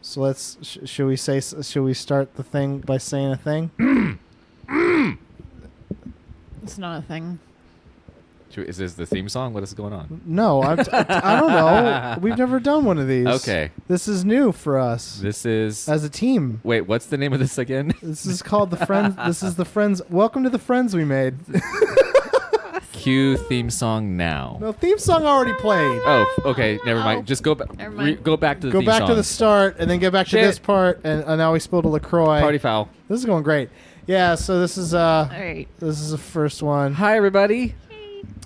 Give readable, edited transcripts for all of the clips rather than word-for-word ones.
So let's. Should we start the thing by saying a thing? It's not a thing. Is this the theme song? What is going on? No, I don't know. We've never done one of these. Okay. This is new for us. This is... As a team. Wait, what's the name of this again? This is called the Friends. This is the Friends. Welcome to the Friends we made. Cue theme song now. No, theme song already played. Oh, okay. Never mind. Just go back. Go back to the Go theme back song. to the start and then get back to this part. And now we spilled a LaCroix. Party foul. This is going great. Yeah, so this is All right. this is the first one. Hi, everybody.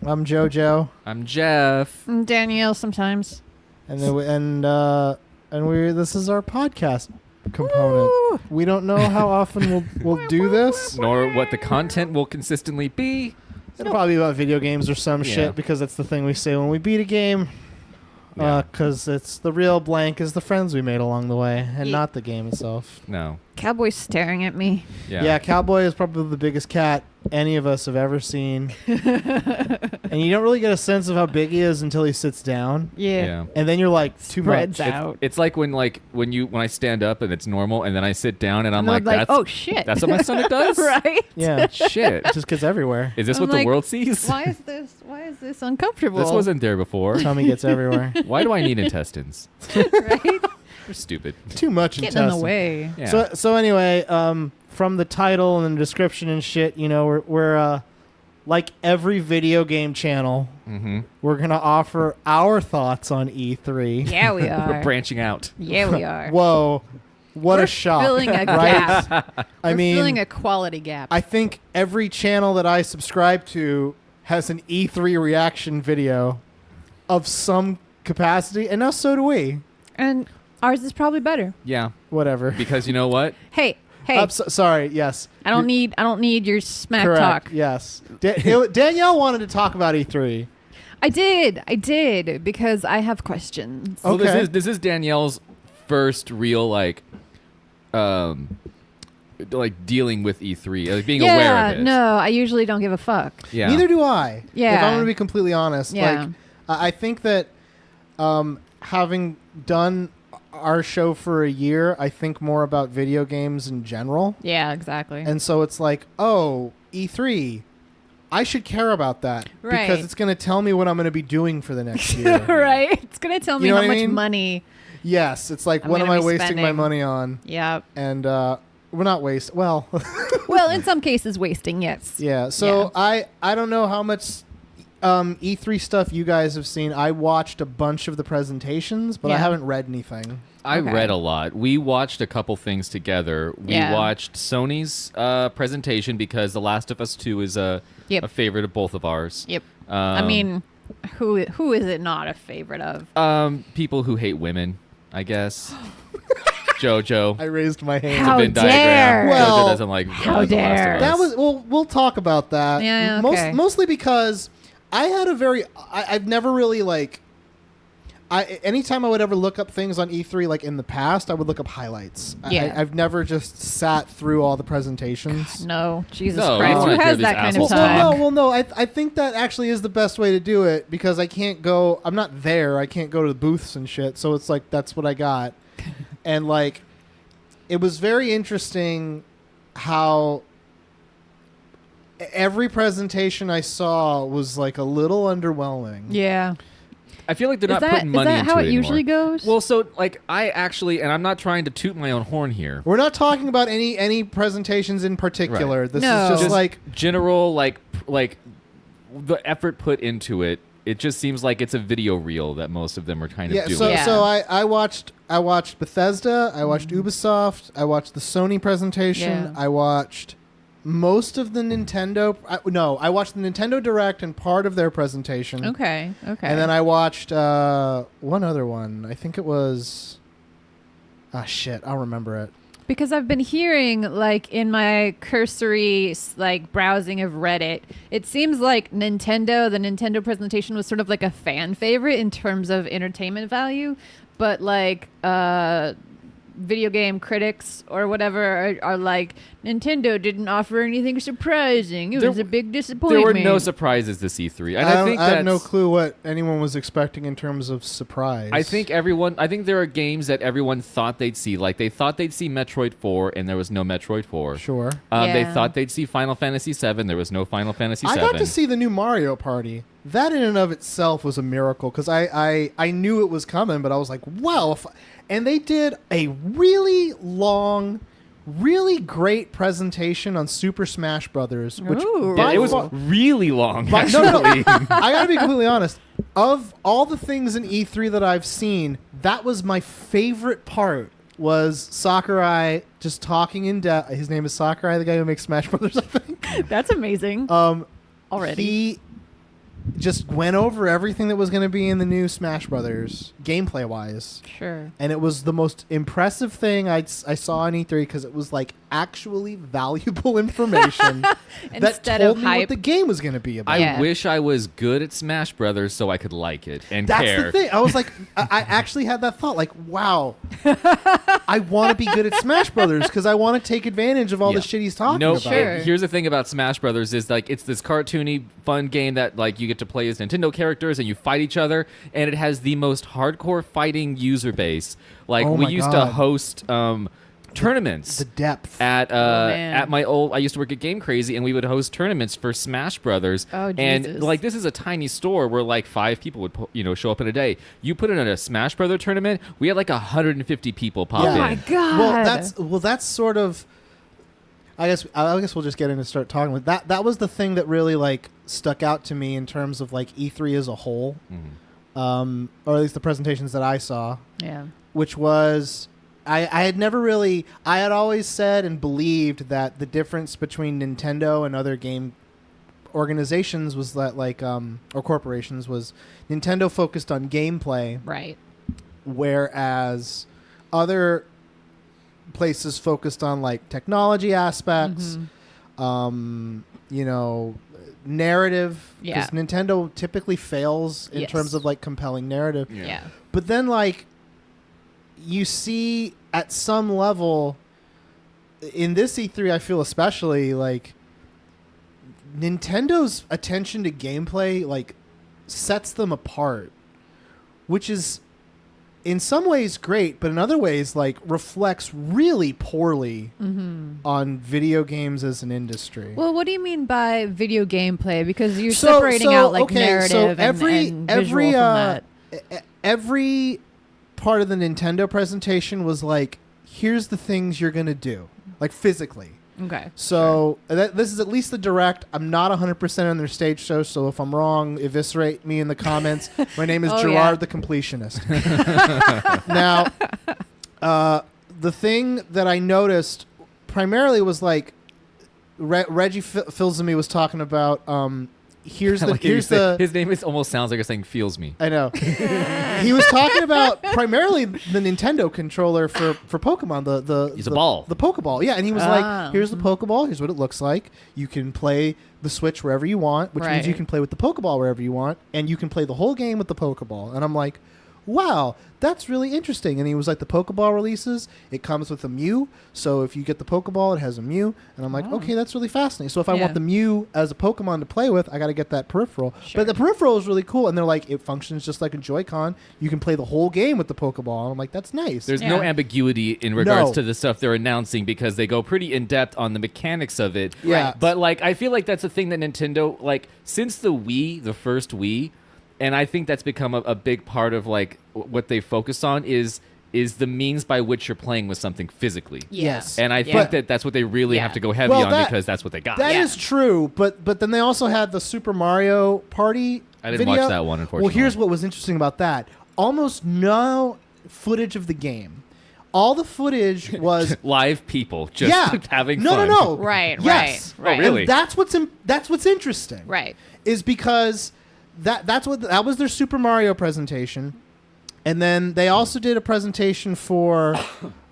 I'm JoJo. I'm Jeff. I'm Danielle sometimes. And then this is our podcast component. Woo! We don't know how often we'll do this. Nor what the content will consistently be. It'll probably be about video games or some Yeah. shit because that's the thing we say when we beat a game. Because it's the real blank is the friends we made along the way and Yeah. not the game itself. No. Cowboy's staring at me. Yeah, Cowboy is probably the biggest cat any of us have ever seen. And you don't really get a sense of how big he is until he sits down. Yeah. And then you're like, too Spreads much. out. It's like when I stand up and it's normal and then I sit down and I'm like, oh shit. That's what my stomach does? Right? Yeah. Shit. It just gets everywhere. Is this I'm what the like, world sees? Why is this uncomfortable? This wasn't there before. Tummy gets everywhere. Why do I need intestines? right? You're stupid. Too much Getting in the intestine. way. Yeah. So anyway, from the title and the description and shit, we're like every video game channel, we're gonna offer our thoughts on E3. Yeah, we are. We're branching out. Yeah, we are. Whoa, what We're a shock! filling a right? gap. I We're mean, filling a quality gap. I think every channel that I subscribe to has an E3 reaction video of some capacity, and now so do we. and ours is probably better. Yeah. Whatever. Because you know what? Hey. Sorry. Yes. I don't need your smack Correct. talk. Yes. Danielle wanted to talk about E3. I did because I have questions. Oh. Well, Okay. this is Danielle's first real dealing with E3, like being aware of it. No, I usually don't give a fuck. Yeah. Neither do I. Yeah. If I'm going to be completely honest. Yeah. Like, I think that having done our show for a year, I think more about video games in general. Yeah, exactly. And so it's like, oh, E3, I should care about that. Right. Because it's going to tell me what I'm going to be doing for the next year. right? It's going to tell me You know how what I much mean? money. Yes. It's like, I'm what am gonna I be wasting my spending. money on? Yeah. And we're not wasting. Well, Well, in some cases, wasting, yes. yeah. So I don't know how much E3 stuff you guys have seen. I watched a bunch of the presentations, but I Yeah. haven't read anything. I Okay. read a lot. We watched a couple things together. We Yeah. watched Sony's presentation because The Last of Us 2 is a favorite of both of ours. Yep. I mean, who is it not a favorite of? People who hate women, I guess. JoJo. I raised my hand. How Venn dare. diagram. Well, JoJo doesn't like how The Last of dare. Us. That was we'll talk about that. Yeah, okay. Mostly because I had a very I've never really anytime I would ever look up things on E3 like in the past, I would look up highlights. Yeah. I've never just sat through all the presentations. No, Jesus No, you Christ. don't Who wanna hear has these that kind assholes of talk. time? Well, no. I think that actually is the best way to do it because I can't go. I'm not there. I can't go to the booths and shit. So it's like that's what I got, and like, it was very interesting how every presentation I saw was like a little underwhelming. Yeah. I feel like they're not putting money is that into how it it usually anymore. goes? Well, so like I actually, and I'm not trying to toot my own horn here. We're not talking about any presentations in particular. Right. This No. is just like general like the effort put into it. It just seems like it's a video reel that most of them are kind of doing. So I watched Bethesda, I watched Ubisoft, I watched the Sony presentation, Yeah. I watched most of the Nintendo. I watched the Nintendo Direct and part of their presentation. Okay. And then I watched one other one. I think it was. Ah, shit! I'll remember it. Because I've been hearing, like, in my cursory, like, browsing of Reddit, it seems like the Nintendo presentation was sort of like a fan favorite in terms of entertainment value. But, like, video game critics or whatever are like, Nintendo didn't offer anything surprising. It was a big disappointment. There were no surprises this E3. And I have no clue what anyone was expecting in terms of surprise. I think there are games that everyone thought they'd see. Like, they thought they'd see Metroid 4, and there was no Metroid 4. Sure. They thought they'd see Final Fantasy 7. There was no Final Fantasy 7. I got to see the new Mario Party. That in and of itself was a miracle because I knew it was coming, but I was like, wow. And they did a really long, really great presentation on Super Smash Brothers, which it was really long. No, I gotta be completely honest. Of all the things in E3 that I've seen, that was my favorite part. Was Sakurai just talking in depth? His name is Sakurai, the guy who makes Smash Brothers, I think. That's amazing. Already. He just went over everything that was going to be in the new Smash Brothers, gameplay-wise. Sure. And it was the most impressive thing I saw on E3 because it was like actually valuable information that told me what the game was going to be about. I wish I was good at Smash Brothers so I could like it and That's care. the thing. I was like, I actually had that thought, like, wow, I want to be good at Smash Brothers because I want to take advantage of all the shit he's talking about. Sure. Here's the thing about Smash Brothers is like it's this cartoony, fun game that like you get to play as Nintendo characters and you fight each other, and it has the most hardcore fighting user base. Like we used to host tournaments. The depth at my old. I used to work at Game Crazy, and we would host tournaments for Smash Brothers. Oh, Jesus. And like this is a tiny store where like 5 people would show up in a day. You put it in a Smash Brother tournament, we had like 150 people pop in. Oh my god! Well, that's sort of. I guess we'll just get in and start talking with that. That was the thing that really like stuck out to me in terms of like E3 as a whole, or at least the presentations that I saw. Yeah. Which was, I had never really, I had always said and believed that the difference between Nintendo and other game organizations was that like, or corporations was Nintendo focused on gameplay. Right. Whereas other places focused on like technology aspects, narrative, because Nintendo typically fails in terms of like compelling narrative. Yeah. But then like you see at some level in this E3, I feel especially like Nintendo's attention to gameplay like sets them apart, which is in some ways great, but in other ways like reflects really poorly on video games as an industry. Well, what do you mean by video gameplay? Because you're separating out like narrative and visual from that. Every part of the Nintendo presentation was like, here's the things you're going to do, like physically. Okay. So this is at least the direct. I'm not 100% on their stage show, so if I'm wrong, eviscerate me in the comments. My name is Gerard the Completionist. Now, the thing that I noticed primarily was like Reggie Fils-Aimé was talking about his name almost sounds like you're saying feels me. I know. He was talking about primarily the Nintendo controller for Pokemon, the ball. The Pokeball. Yeah, and he was like, here's the Pokeball, here's what it looks like. You can play the Switch wherever you want, which means you can play with the Pokeball wherever you want, and you can play the whole game with the Pokeball. And I'm like, wow, that's really interesting. And he was like, the Pokeball releases, it comes with a Mew. So if you get the Pokeball, it has a Mew. And I'm like, okay, that's really fascinating. So if I want the Mew as a Pokemon to play with, I got to get that peripheral. Sure. But the peripheral is really cool. And they're like, it functions just like a Joy-Con. You can play the whole game with the Pokeball. And I'm like, that's nice. There's no ambiguity in regards to the stuff they're announcing because they go pretty in depth on the mechanics of it. Yeah. Right. But like, I feel like that's a thing that Nintendo, like since the first Wii, and I think that's become a big part of like what they focus on is the means by which you're playing with something physically. Yes. And I think that's what they really have to go heavy on because that's what they got. That is true, but then they also had the Super Mario Party I didn't video. watch that one, unfortunately. Well, here's what was interesting about that. Almost no footage of the game. All the footage was live people just having fun. No. Right. Yes. Right. Oh, really? And that's what's interesting. Right. Is because that was their Super Mario presentation, and then they also did a presentation for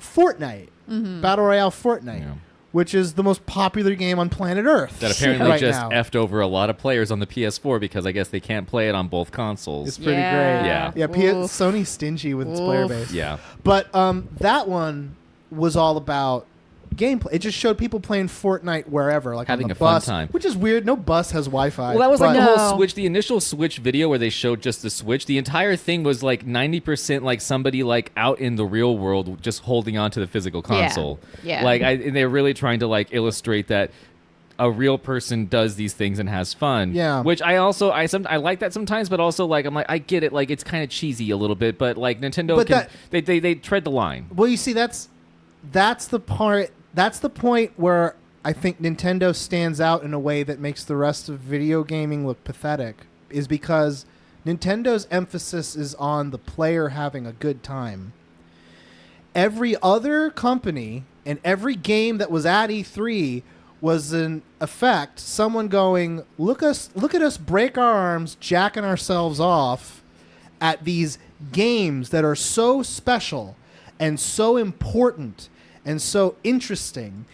Fortnite, Battle Royale Fortnite, which is the most popular game on planet Earth. That apparently right just now. effed over a lot of players on the PS4 because I guess they can't play it on both consoles. It's pretty Yeah. great. Yeah. Yeah, Oof. Sony's stingy with its player Oof. base. Yeah. But that one was all about gameplay. It just showed people playing Fortnite wherever, like Having on the a fun bus, time. which is weird. No bus has Wi-Fi. Well, that was like but- the whole No. Switch, the initial Switch video where they showed just the Switch. The entire thing was like 90% like somebody like out in the real world just holding on to the physical console. Yeah. Like and they're really trying to like illustrate that a real person does these things and has fun. Yeah. Which I like that sometimes, but also like I'm like I get it. Like it's kind of cheesy a little bit, but like Nintendo But they tread the line. Well, you see, that's the part. That's the point where I think Nintendo stands out in a way that makes the rest of video gaming look pathetic. Is because Nintendo's emphasis is on the player having a good time. Every other company and every game that was at E3 was in effect someone going, look at us break our arms, jacking ourselves off at these games that are so special and so important and so interesting,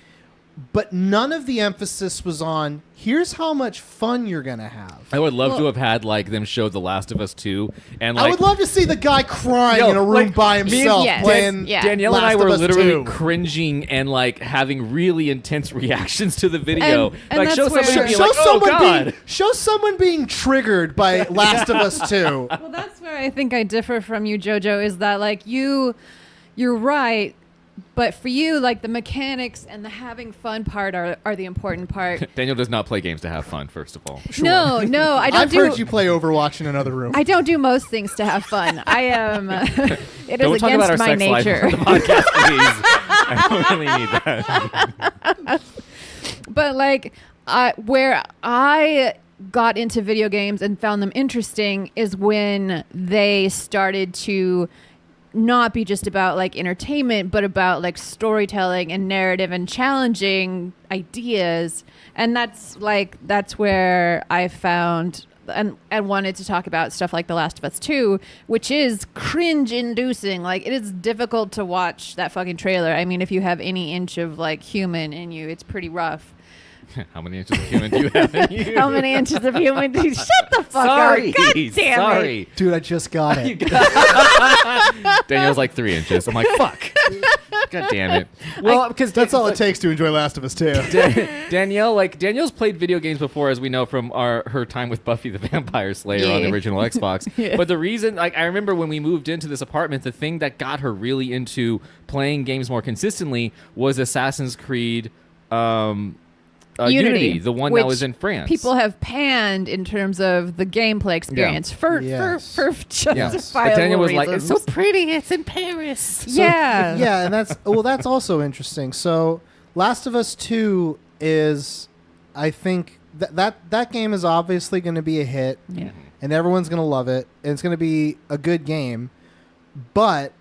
but none of the emphasis was on here's how much fun you're gonna have. I would love to have had like them show The Last of Us 2 and like I would love to see the guy crying Yo, in a room like, by me and- himself Yes. playing Yeah. Danielle Last and I of were Us literally 2. cringing and like having really intense reactions to the video. And like that's show where- someone being Show like, "Oh God!" someone being triggered by Last of Us 2. Well, that's where I think I differ from you, JoJo, is that like you're right, but for you, like the mechanics and the having fun part are the important part. Daniel does not play games to have fun. First of all, No, I don't I've heard you play Overwatch in another room. I don't do most things to have fun. I am. It don't is talk about our against my sex nature. life on the podcast, please. I don't really need that. But like, where I got into video games and found them interesting is when they started to not be just about like entertainment, but about like storytelling and narrative and challenging ideas. And that's where I found and wanted to talk about stuff like The Last of Us 2, which is cringe inducing. Like, it is difficult to watch that fucking trailer. I mean, if you have any inch of like human in you, it's pretty rough. How many inches of human do you have in you? How many inches of human do you shut the fuck Sorry, up? God damn sorry. it. Dude, I just got it. Danielle's like 3 inches. I'm like, fuck. God damn it. Well, because That's all it takes to enjoy Last of Us 2. Danielle's played video games before, as we know from her time with Buffy the Vampire Slayer on the Yeah. original Xbox. Yeah. But the reason, like, I remember when we moved into this apartment, the thing that got her really into playing games more consistently was Assassin's Creed. Unity, the one that which was in France. People have panned in terms of the gameplay experience for Yes. justifiable But Daniel was like, reasons. it's so pretty, it's in Paris. Yeah. Yeah, and that's also interesting. So, Last of Us 2 is, I think that game is obviously going to be a hit, Yeah. and everyone's going to love it, and it's going to be a good game. But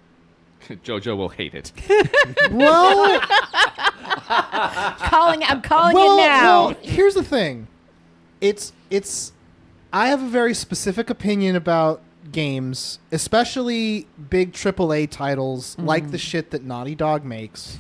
JoJo will hate it. well, I'm calling well, it now. well, here's the thing. It's I have a very specific opinion about games, especially big AAA titles like the shit that Naughty Dog makes,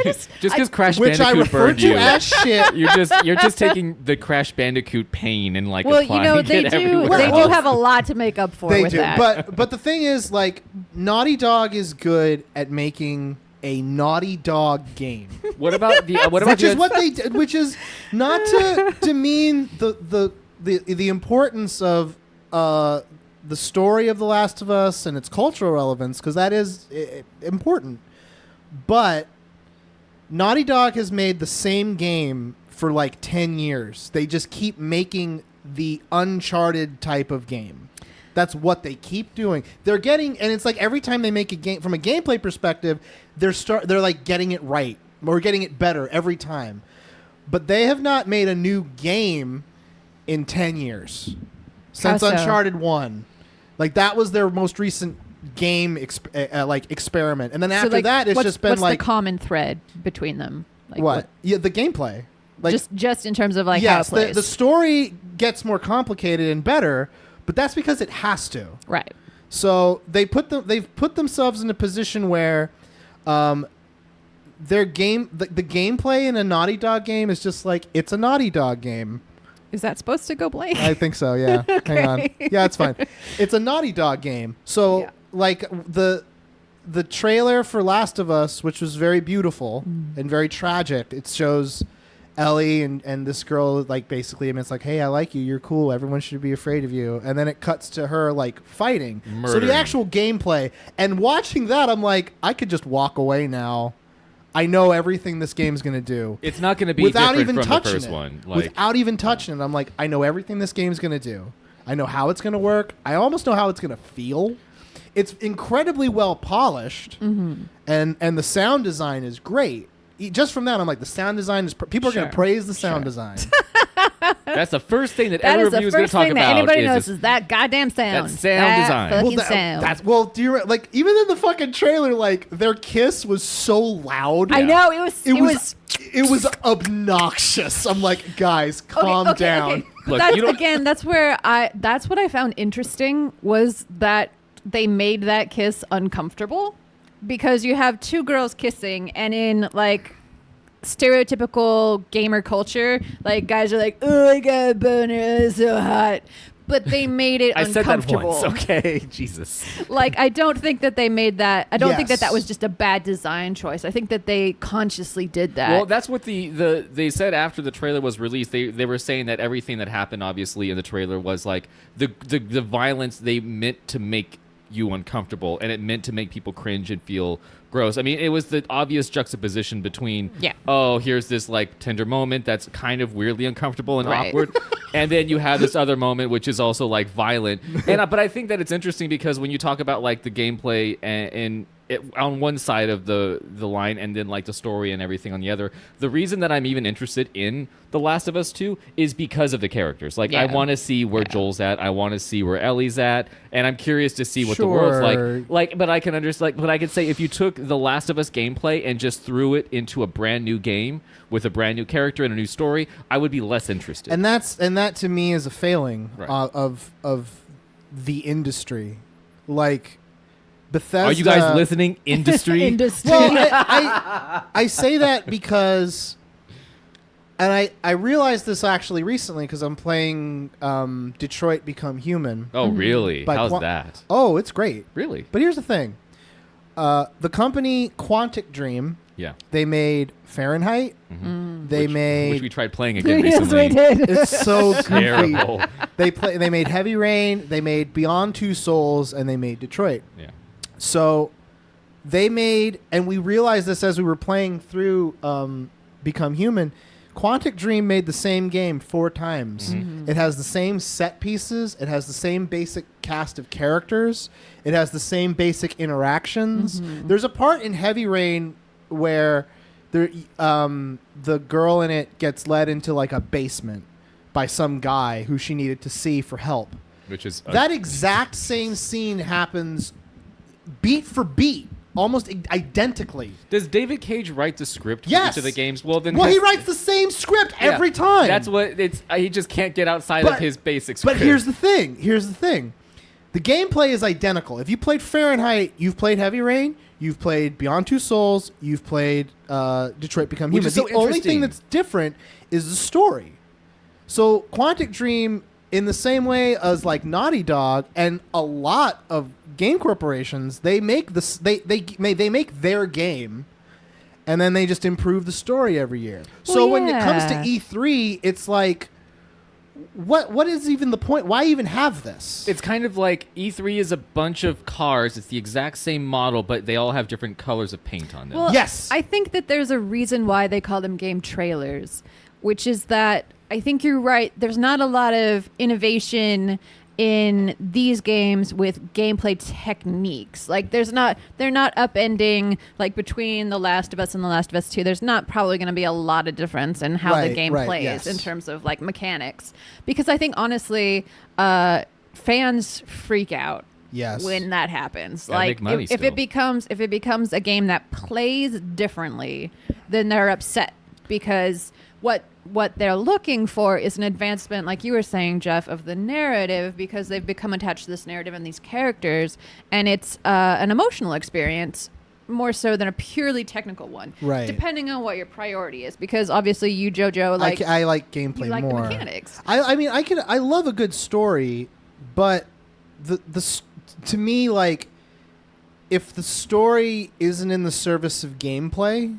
Just because Crash which I Bandicoot refer burned to you. as shit. You're just taking the Crash Bandicoot pain and like Well, applying they it do everywhere they do else. have a lot to make up for They with do, that. but the thing is, like, Naughty Dog is good at making a Naughty Dog game, What about the what about which is the- what they did. Which is not to demean the importance of the story of The Last of Us and its cultural relevance, because that is important. But Naughty Dog has made the same game for like 10 years. They just keep making the Uncharted type of game. That's what they keep doing. They're getting, and it's like every time they make a game, from a gameplay perspective, they're like getting it right or getting it better every time. But they have not made a new game in 10 years since How so? Uncharted 1. Like, that was their most recent game experiment, and then So, after like, that, it's just been what's like the common thread between them? Like what? Yeah, the gameplay. Like, just in terms of like yes, how it plays. the story gets more complicated and better, but that's because it has to. Right. So they've put themselves in a position where their game, the gameplay in a Naughty Dog game is just like, it's a Naughty Dog game. Is that supposed to go blank? I think so, yeah. Okay. Hang on. Yeah, it's fine. It's a Naughty Dog game. So, like, the trailer for Last of Us, which was very beautiful and very tragic, it shows Ellie and this girl, like, basically, it's like, hey, I like you. You're cool. Everyone should be afraid of you. And then it cuts to her, like, fighting. Murdering. So the actual gameplay. And watching that, I'm like, I could just walk away now. I know everything this game's going to do. It's not going to be without different even from touching the first it. one. Like, Without even touching it, I'm like, I know everything this game's going to do. I know how it's going to work. I almost know how it's going to feel. It's incredibly well polished, and the sound design is great. Just from that, I'm like, the sound design is... people are going to praise the sound design. that's the first thing that That every is the review is going to first talk thing about. that anybody is knows this- is that goddamn sound. That sound design. Fucking Well, sound. do you like even in the fucking trailer? Like their kiss was so loud. I know it was obnoxious. I'm like, guys, calm down. Okay. Look, That's, you don't- again, that's what I found interesting was that they made that kiss uncomfortable because you have two girls kissing, and in like stereotypical gamer culture, like guys are like, oh, I got a boner, it's so hot. But they made it I said that uncomfortable. once. Okay, Jesus. Like, I don't think that they made that. I don't think that Yes. was just a bad design choice. I think that they consciously did that. Well, that's what they said after the trailer was released. They were saying that everything that happened, obviously, in the trailer was like the violence they meant to make you uncomfortable, and it meant to make people cringe and feel gross. I mean, it was the obvious juxtaposition between, oh, here's this like tender moment that's kind of weirdly uncomfortable and Right. awkward, and then you have this other moment which is also like violent. And but I think that it's interesting because when you talk about like the gameplay and on one side of the line, and then like the story and everything on the other, the reason that I'm even interested in The Last of Us 2 is because of the characters. Like, I want to see where Joel's at, I want to see where Ellie's at, and I'm curious to see what the world's like. Like, but I can understand. But I could say if you took The Last of Us gameplay and just threw it into a brand new game with a brand new character and a new story, I would be less interested. And that to me is a failing Right. of the industry. Like Bethesda. Are you guys listening, industry? Industry. Well, I say that because, and I realized this actually recently because I'm playing Detroit Become Human. Oh, really? By How's that? Oh, it's great. Really? But here's the thing. The company Quantic Dream, Yeah. they made Fahrenheit. They made... Which we tried playing again Yes, recently. we did. It's so goofy. Terrible. They made Heavy Rain, they made Beyond Two Souls, and they made Detroit. Yeah. So they made, and we realized this as we were playing through Become Human, Quantic Dream made the same game 4 times. It has the same set pieces. It has the same basic cast of characters. It has the same basic interactions. There's a part in Heavy Rain where the girl in it gets led into like a basement by some guy who she needed to see for help. Which is That exact same scene happens beat for beat, almost identically. Does David Cage write the script for Yes. each of the games? Well, then He writes the same script every time. That's what it's. He just can't get outside of his basic But script. here's the thing. The gameplay is identical. If you played Fahrenheit, you've played Heavy Rain, you've played Beyond Two Souls, you've played Detroit Become Which Human. is so The only interesting. thing that's different is the story. So Quantic Dream, in the same way as like Naughty Dog and a lot of game corporations, they make this they make their game, and then they just improve the story every year. So when it comes to E3, it's like, what is even the point? Why even have this? It's kind of like E3 is a bunch of cars. It's the exact same model, but they all have different colors of paint on them. Well, Yes. I think that there's a reason why they call them game trailers, which is that I think you're right. There's not a lot of innovation in these games with gameplay techniques. Like they're not upending like between The Last of Us and The Last of Us 2. There's not probably going to be a lot of difference in how the game plays yes. in terms of like mechanics. Because I think honestly, fans freak out Yes. when that happens. Gotta Like make money if it becomes a game that plays differently, then they're upset because what they're looking for is an advancement, like you were saying, Jeff, of the narrative, because they've become attached to this narrative and these characters, and it's an emotional experience more so than a purely technical one. Right. Depending on what your priority is, because obviously you, JoJo, like I like gameplay you like more. the mechanics. I mean, I love a good story, but to me, like, if the story isn't in the service of gameplay,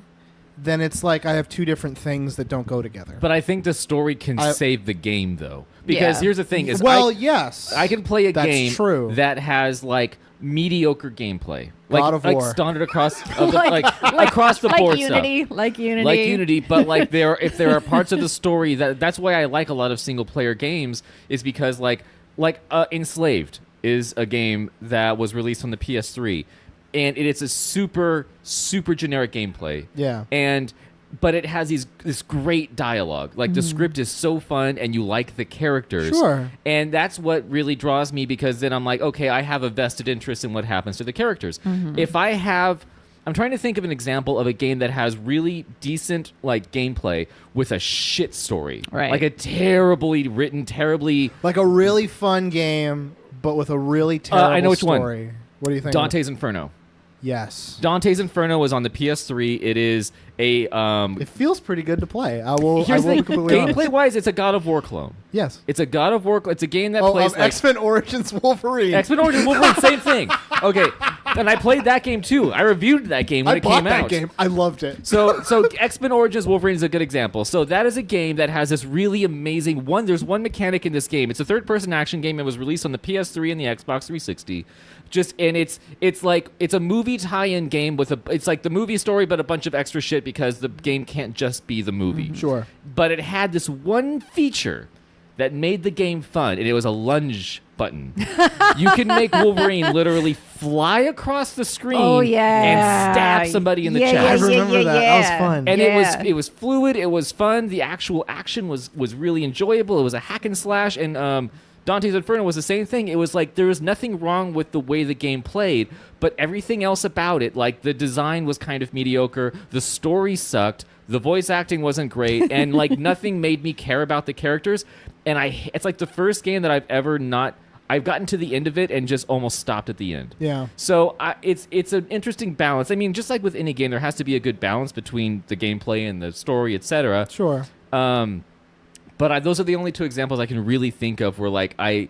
then it's like I have two different things that don't go together. But I think the story can save the game, though. Because Yeah. here's the thing: is yes, I can play a that's game true. that has like mediocre gameplay, God of War. standard across across the board Unity, stuff. like Unity, Like Unity, but like if there are parts of the story that's why I like a lot of single player games, is because like Enslaved is a game that was released on the PS3, and it's a super generic gameplay. Yeah. But it has this great dialogue. Like the script is so fun, and you like the characters. Sure. And that's what really draws me, because then I'm like, okay, I have a vested interest in what happens to the characters. If I'm trying to think of an example of a game that has really decent like gameplay with a shit story, Right. like a terribly written, terribly like a really fun game, but with a really terrible I know which one. story. What do you think? Dante's Inferno. Yes. Dante's Inferno was on the PS3. It is a It feels pretty good to play. I will here's be the completely honest. gameplay-wise, it's a God of War clone. Yes. It's a God of War. It's a game that plays like X-Men Origins Wolverine. X-Men Origins Wolverine, same thing. Okay, and I played that game too. I reviewed that game when I it bought came that out. game. I loved it. So X-Men Origins Wolverine is a good example. So that is a game that has this really amazing one. There's one mechanic in this game. It's a third-person action game. It was released on the PS3 and the Xbox 360. It's a movie tie-in game it's like the movie story but a bunch of extra shit, because the game can't just be the movie. Sure. But it had this one feature that made the game fun, and it was a lunge button. You can make Wolverine literally fly across the screen and stab somebody in the chest. I remember that. That was fun. And it was fluid. It was fun. The actual action was really enjoyable. It was a hack and slash, and Dante's Inferno was the same thing. It was like there was nothing wrong with the way the game played, but everything else about it, like the design was kind of mediocre, the story sucked, the voice acting wasn't great, and like nothing made me care about the characters. And it's like the first game that I've gotten to the end of it and just almost stopped at the end. Yeah. So it's an interesting balance. I mean, just like with any game, there has to be a good balance between the gameplay and the story, etc. Sure. But those are the only two examples I can really think of where like a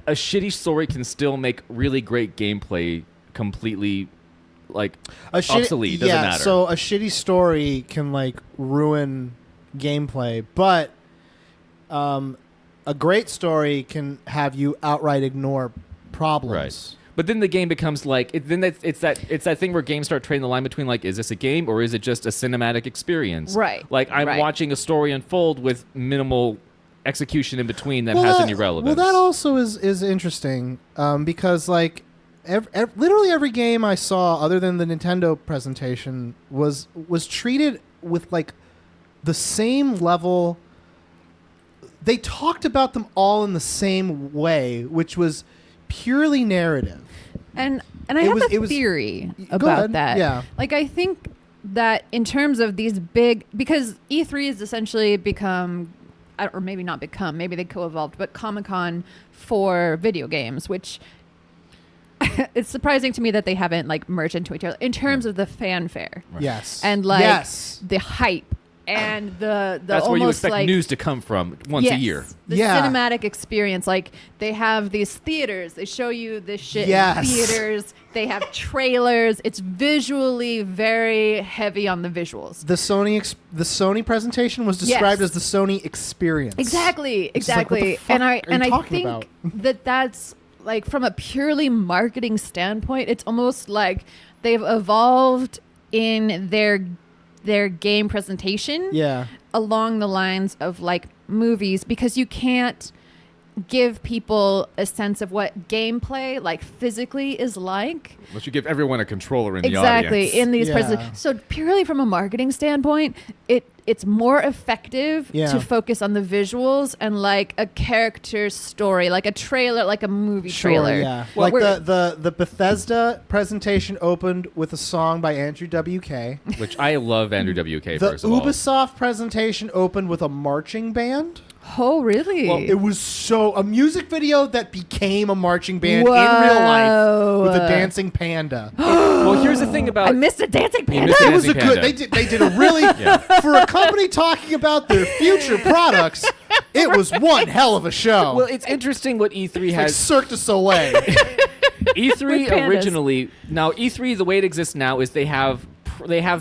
shitty story can still make really great gameplay completely like obsolete. Doesn't matter. So a shitty story can like ruin gameplay, but a great story can have you outright ignore problems. Right. But then the game becomes like it's that thing where games start trading the line between like, is this a game or is it just a cinematic experience? Right. Like I'm Right. watching a story unfold with minimal execution in between that has any relevance. Well, that also is interesting because like literally every game I saw other than the Nintendo presentation was treated with like the same level. They talked about them all in the same way, which was purely narrative. And I have a theory about that. Yeah. Like, I think that in terms of these big, because E3 has essentially become, or maybe not become, maybe they co-evolved, but Comic-Con for video games, which it's surprising to me that they haven't like merged into each other in terms of the fanfare. Right. Yes. And like yes. the hype and the that's almost where you expect like news to come from once a year. The cinematic experience. Like they have these theaters. They show you this shit in theaters. They have trailers. It's visually very heavy on the visuals. The Sony presentation was described as the Sony experience. Exactly. Like, what the fuck and I talking think about? that's like from a purely marketing standpoint, it's almost like they've evolved in their game presentation along the lines of like movies, because you can't give people a sense of what gameplay like physically is like Unless you give everyone a controller in the exactly audience. in these presentations. So purely from a marketing standpoint, it's more effective to focus on the visuals and like a character's story, like a trailer, like a movie trailer. Yeah. Well, like the Bethesda presentation opened with a song by Andrew WK. Which I love Andrew WK, The first of all. Ubisoft presentation opened with a marching band. Oh, really? Well, It was a music video that became a marching band Whoa. in real life with a dancing panda. well, here's the thing about I missed a dancing You panda. missed It was a Dancing good. Panda. They did a really for a company talking about their future products. It was one hell of a show. well, it's interesting what E3 like has. Cirque du Soleil. E3 With pandas. originally. Now E3, the way it exists now is they have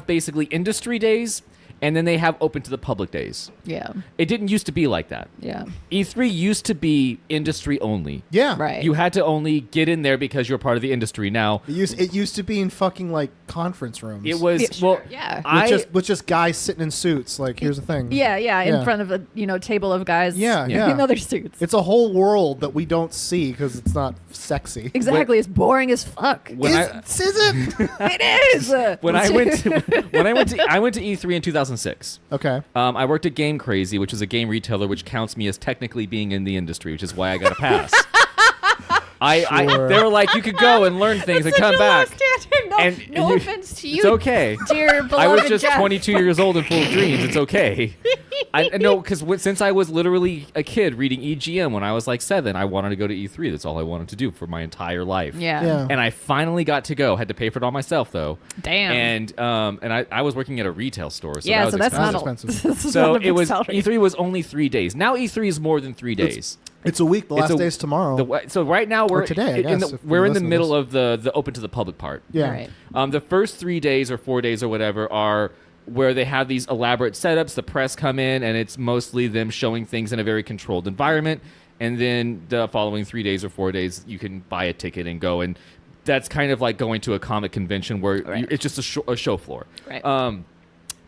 basically industry days, and then they have open to the public days. Yeah. It didn't used to be like that. Yeah. E3 used to be industry only. Yeah, Right. You had to only get in there because you're part of the industry. Now It used to be in fucking like conference rooms. it was Yeah, sure, well, yeah. with just guys sitting in suits. Like, here's the thing. Yeah, in Yeah. front of a table of guys. Yeah, yeah. in other suits. It's a whole world that we don't see because it's not sexy. Exactly. It's boring as fuck. When Is it? It is. when I went to E3 in 2006. Okay. I worked at Game Crazy, which is a game retailer, which counts me as technically being in the industry, which is why I got a pass. Sure. They were like, you could go and learn things and come back. No offense to you. It's okay. Dear beloved I was just Jeff. 22 years old and full of dreams. It's okay. I know, because since I was literally a kid reading EGM when I was like 7, I wanted to go to E3. That's all I wanted to do for my entire life. Yeah. Yeah. And I finally got to go. Had to pay for it all myself though. Damn. And I was working at a retail store, so Yeah, that was so that's expensive. not a expensive. this is So not a it big was salary. E3 was only 3 days. Now E3 is more than 3 days. It's a week. The It's last a- day's tomorrow. So right now we're today, I in guess, the, if we're you in the listen to middle this. of the open to the public part. Yeah. Right. The first 3 days or 4 days or whatever are where they have these elaborate setups. The press come in, and it's mostly them showing things in a very controlled environment. And then the following 3 days or 4 days, you can buy a ticket and go. And that's kind of like going to a comic convention where Right. it's just a show floor. Right.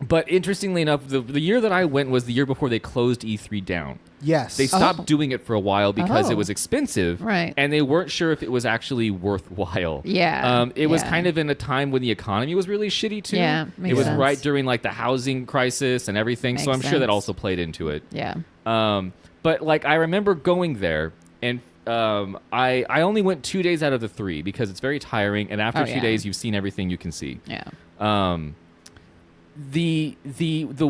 But interestingly enough, the year that I went was the year before they closed E3 down. Yes. They stopped doing it for a while because Oh. it was expensive, Right. and they weren't sure if it was actually worthwhile. Yeah, it was yeah. kind of in a time when the economy was really shitty too. Yeah, makes it was sense. right during like the housing crisis and everything. So I'm Makes sure that sense. also played into it. Yeah. But like I remember going there, and I only went 2 days out of the 3 because it's very tiring, and after Oh, 2 yeah. days you've seen everything you can see. Yeah. The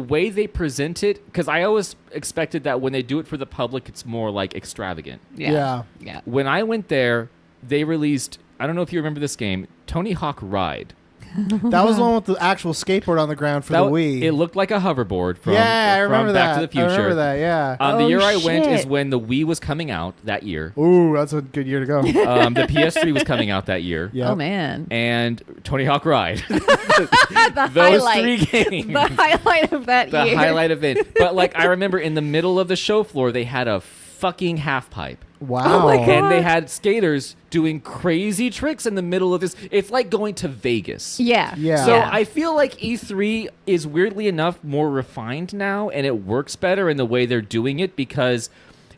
way they present it, because I always expected that when they do it for the public, it's more like extravagant. Yeah. Yeah. When I went there, they released, I don't know if you remember this game, Tony Hawk Ride. That was the one with the actual skateboard on the ground for the Wii. It looked like a hoverboard from, yeah, I remember from that. Back to the Future. I remember that. Yeah. The Oh, year I went is shit. when the Wii was coming out that year. Ooh, that's a good year to go. The PS3 was coming out that year. Yeah. Oh man. And Tony Hawk Ride. The Those highlight. 3 games. The highlight of that The year. highlight event. But like I remember in the middle of the show floor, they had a fucking half pipe. Wow. Oh my God. And they had skaters doing crazy tricks in the middle of this. It's like going to Vegas. Yeah. Yeah. So Yeah. I feel like E3 is weirdly enough more refined now, and it works better in the way they're doing it because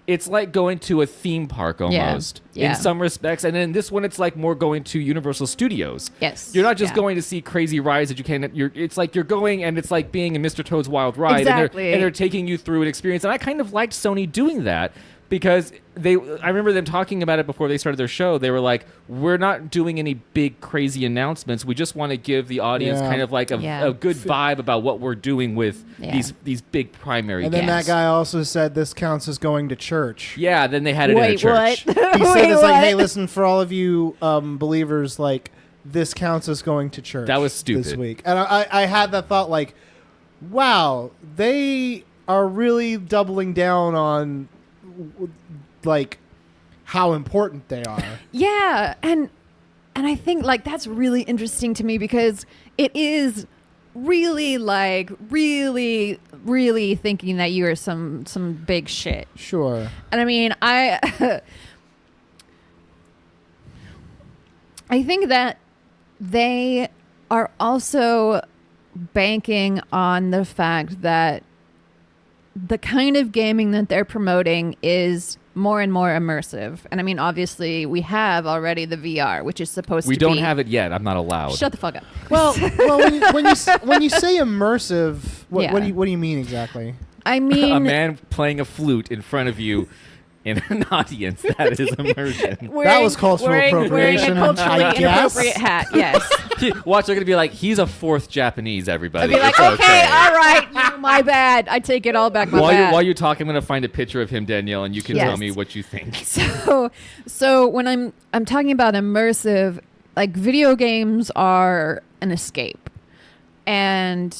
it's like going to a theme park almost Yeah. in some respects. And then this one, it's like more going to Universal Studios. Yes. You're not just Yeah. going to see crazy rides that you can. It's like you're going, and it's like being in Mr. Toad's Wild Ride, Exactly. and they're taking you through an experience. And I kind of liked Sony doing that. Because I remember them talking about it before they started their show. They were like, "We're not doing any big crazy announcements. We just want to give the audience Yeah. kind of like Yeah. a good vibe about what we're doing with Yeah. these big primary And then games." that guy also said this counts as going to church. Yeah, then they had it in a Wait, church. what? He said Wait, it's like, what? hey, listen, for all of you believers, like, this counts as going to church. That was stupid. This week. And I had that thought, like, wow, they are really doubling down on, like, how important they are. Yeah, and I think like that's really interesting to me because it is really like really thinking that you are some big shit. Sure. And I mean, I think that they are also banking on the fact that the kind of gaming that they're promoting is more and more immersive. And I mean, obviously, we have already the VR, which is supposed We to be... don't have it yet. I'm not allowed. Shut the fuck up. Well, when you say immersive, what Yeah. do you mean exactly? I mean... A man playing a flute in front of you in an audience. That is immersion. That was cultural wearing appropriation, a culturally I guess. inappropriate hat, yes. Watch, they're going to be like, he's a 4th Japanese, everybody. I'd be like, It's okay, all right, you My bad. I take it all back. My while bad. while you're talking, I'm gonna find a picture of him, Danielle, and you can Yes. tell me what you think. So when I'm talking about immersive, like video games are an escape, and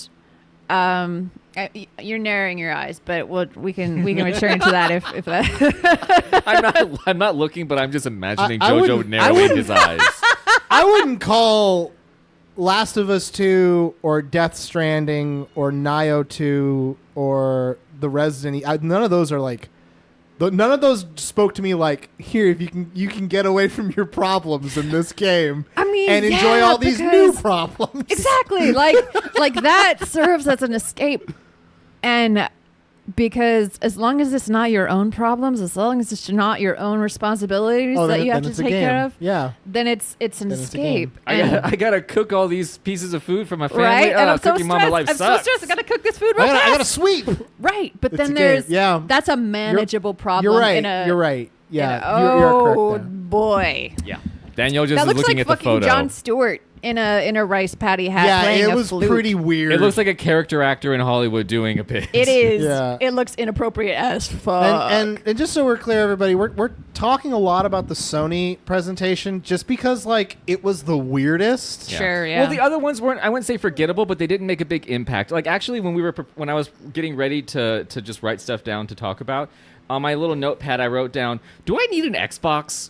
you're narrowing your eyes, but we can return to that if that. I'm not looking, but I'm just imagining I JoJo wouldn't- narrowing his eyes. I wouldn't call Last of Us 2 or Death Stranding or Nioh 2 or the Resident Evil. None of those are like. None of those spoke to me like, here, if you can get away from your problems in this game. I mean, and enjoy yeah, all these new problems. Exactly. Like that serves as an escape. And because as long as it's not your own problems, as long as it's not your own responsibilities that you have to take care of, then it's an escape. I gotta cook all these pieces of food for my family. Right? And I'm so cooking mama life stressed. I'm sucks. so stressed. I gotta cook this food real fast. I gotta sweep. Right. But It's then a there's game. that's a manageable problem. You're right. In a, You're right. Yeah. in a- You're oh correct there. boy. Yeah. Danielle just That is looks looking like at the fucking photo. Jon Stewart in a rice patty hat. Yeah, playing it a was flute. pretty weird. It looks like a character actor in Hollywood doing a bit. It is. Yeah. It looks inappropriate as fuck. And just so we're clear, everybody, we're talking a lot about the Sony presentation just because like it was the weirdest. Yeah. Sure, yeah. Well, the other ones weren't. I wouldn't say forgettable, but they didn't make a big impact. Like actually, when I was getting ready to just write stuff down to talk about, on my little notepad, I wrote down, "Do I need an Xbox?"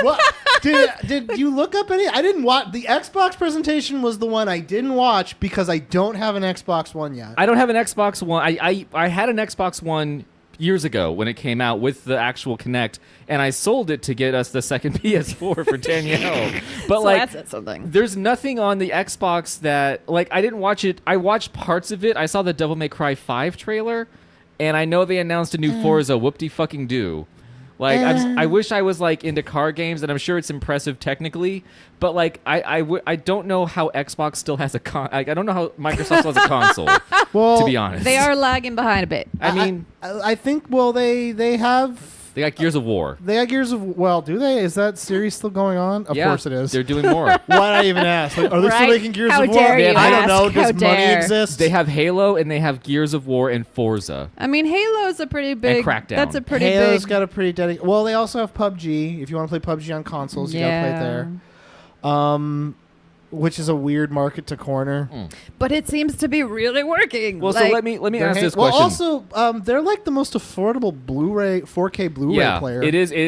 What? Did you look up any? I didn't watch the Xbox presentation. Was the one I didn't watch because I don't have an Xbox One yet. I don't have an Xbox One. I had an Xbox One years ago when it came out with the actual Kinect, and I sold it to get us the second PS4 for Danielle. But so like, that's something. there's nothing on the Xbox that like I didn't watch it. I watched parts of it. I saw the Devil May Cry 5 trailer, and I know they announced a new Forza. Whoop-de fucking do. Like I wish I was like into car games, and I'm sure it's impressive technically, but like I don't know how Xbox still has a I don't know how Microsoft still has a console. Well, to be honest, They are lagging behind a bit. I mean, I think. Well, they have. they got Gears of War. They got Gears of. Well, do they? Is that series still going on? Of Yeah, course it is. They're doing more. Why not even ask? Like, are they still Right? making Gears How of War? dare you I don't ask? know. How Does money dare. exist? They have Halo and they have Gears of War and Forza. I mean, Halo's a pretty big. Crackdown. That's a pretty Halo's big. got a pretty dedicated. Well, they also have PUBG. If you want to play PUBG on consoles, you gotta play it there. Which is a weird market to corner. But it seems to be really working. Well, like, so let me They're ask this well, question. also, they're like the most affordable Blueray, 4K Blueray yeah, player. it is. They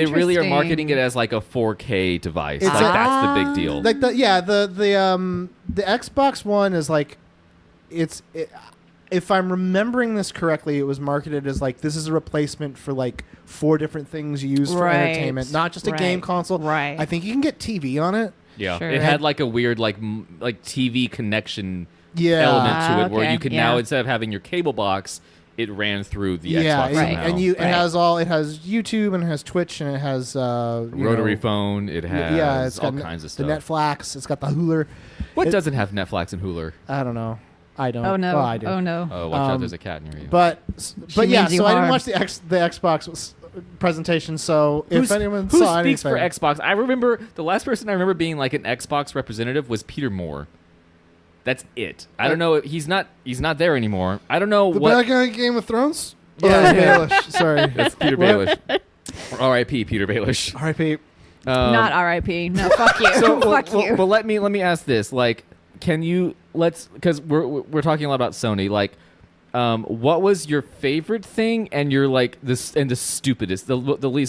really are Interesting. marketing it as like a 4K device. It's Like a- that's the big deal. Like the Xbox One is like, if I'm remembering this correctly, it was marketed as like this is a replacement for like 4 different things you use for Right. entertainment, not just a Right. game console. Right. I think you can get TV on it. Yeah, Sure. it had like a weird like TV connection Yeah. element to it, where okay, you could yeah. now, instead of having your cable box, it ran through the Yeah, Xbox Right. somehow. and it Right. has YouTube and it has Twitch and it has rotary phone. It has it's all got kinds of the stuff. Netflix. It's got the Hulu. What it- doesn't have Netflix and Hulu? I don't know. I don't. Oh no! Well, I do. Oh no! Oh, watch out! Um, There's a cat near you. But yeah, means you so I didn't harm. watch the Xbox presentation. So if anyone who saw speaks anything, for Xbox? I remember the last person I remember being like an Xbox representative was Peter Moore. That's it. I don't know. He's not there anymore. I don't know the what. bad guy in Game of Thrones. Yeah. Baelish. Sorry, That's Peter What? Baelish. R.I.P. Peter Baelish. R.I.P. Not R.I.P. No, fuck you. So, fuck you. well, let me ask this. Like, can you because we're talking a lot about Sony. Like, what was your favorite thing and your like this and the stupidest, the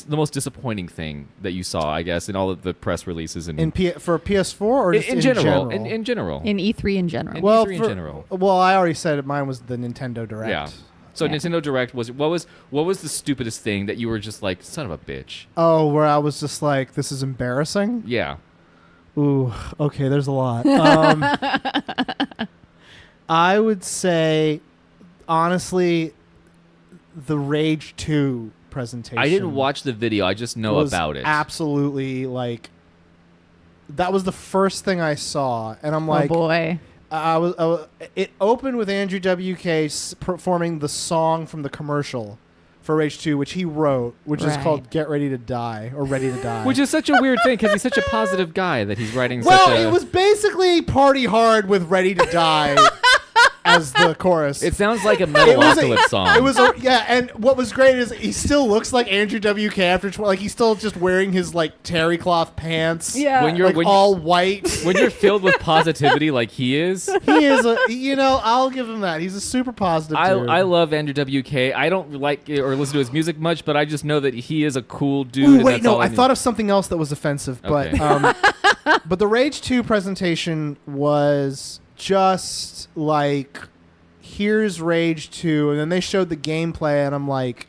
most disappointing thing that you saw? I guess in all of the press releases and For PS4 or just in general. In general. in E3 in general. In- well, E3 in for- general. Well, I already said it. Mine was the Nintendo Direct. Yeah. So Yeah. Nintendo Direct was what was the stupidest thing that you were just like, son of a bitch? Oh, where I was just like, this is embarrassing. Yeah. Ooh, okay, there's a lot. I would say, honestly, the Rage 2 presentation. I didn't watch the video. I just know was about it. Absolutely, like, that was the first thing I saw, and I'm like, oh boy. it opened with Andrew WK performing the song from the commercial, for Rage 2, which he wrote, which is Right. called Get Ready to Die or Ready to Die. Which is such a weird thing because he's such a positive guy that he's writing well, such a... it was basically Party Hard with Ready to Die as the chorus. It sounds like a Metalocalypse song. It was yeah, and what was great is he still looks like Andrew WK after like he's still just wearing his like terry cloth pants. Yeah. When you're like all white. when you're filled with positivity like he is. He is I'll give him that. He's a super positive dude. I love Andrew WK. I don't like or listen to his music much, but I just know that he is a cool dude. Ooh, and wait, that's no, all I need. thought of something else that was offensive, but Okay. but the Rage 2 presentation was just like, here's Rage 2, and then they showed the gameplay, and I'm like,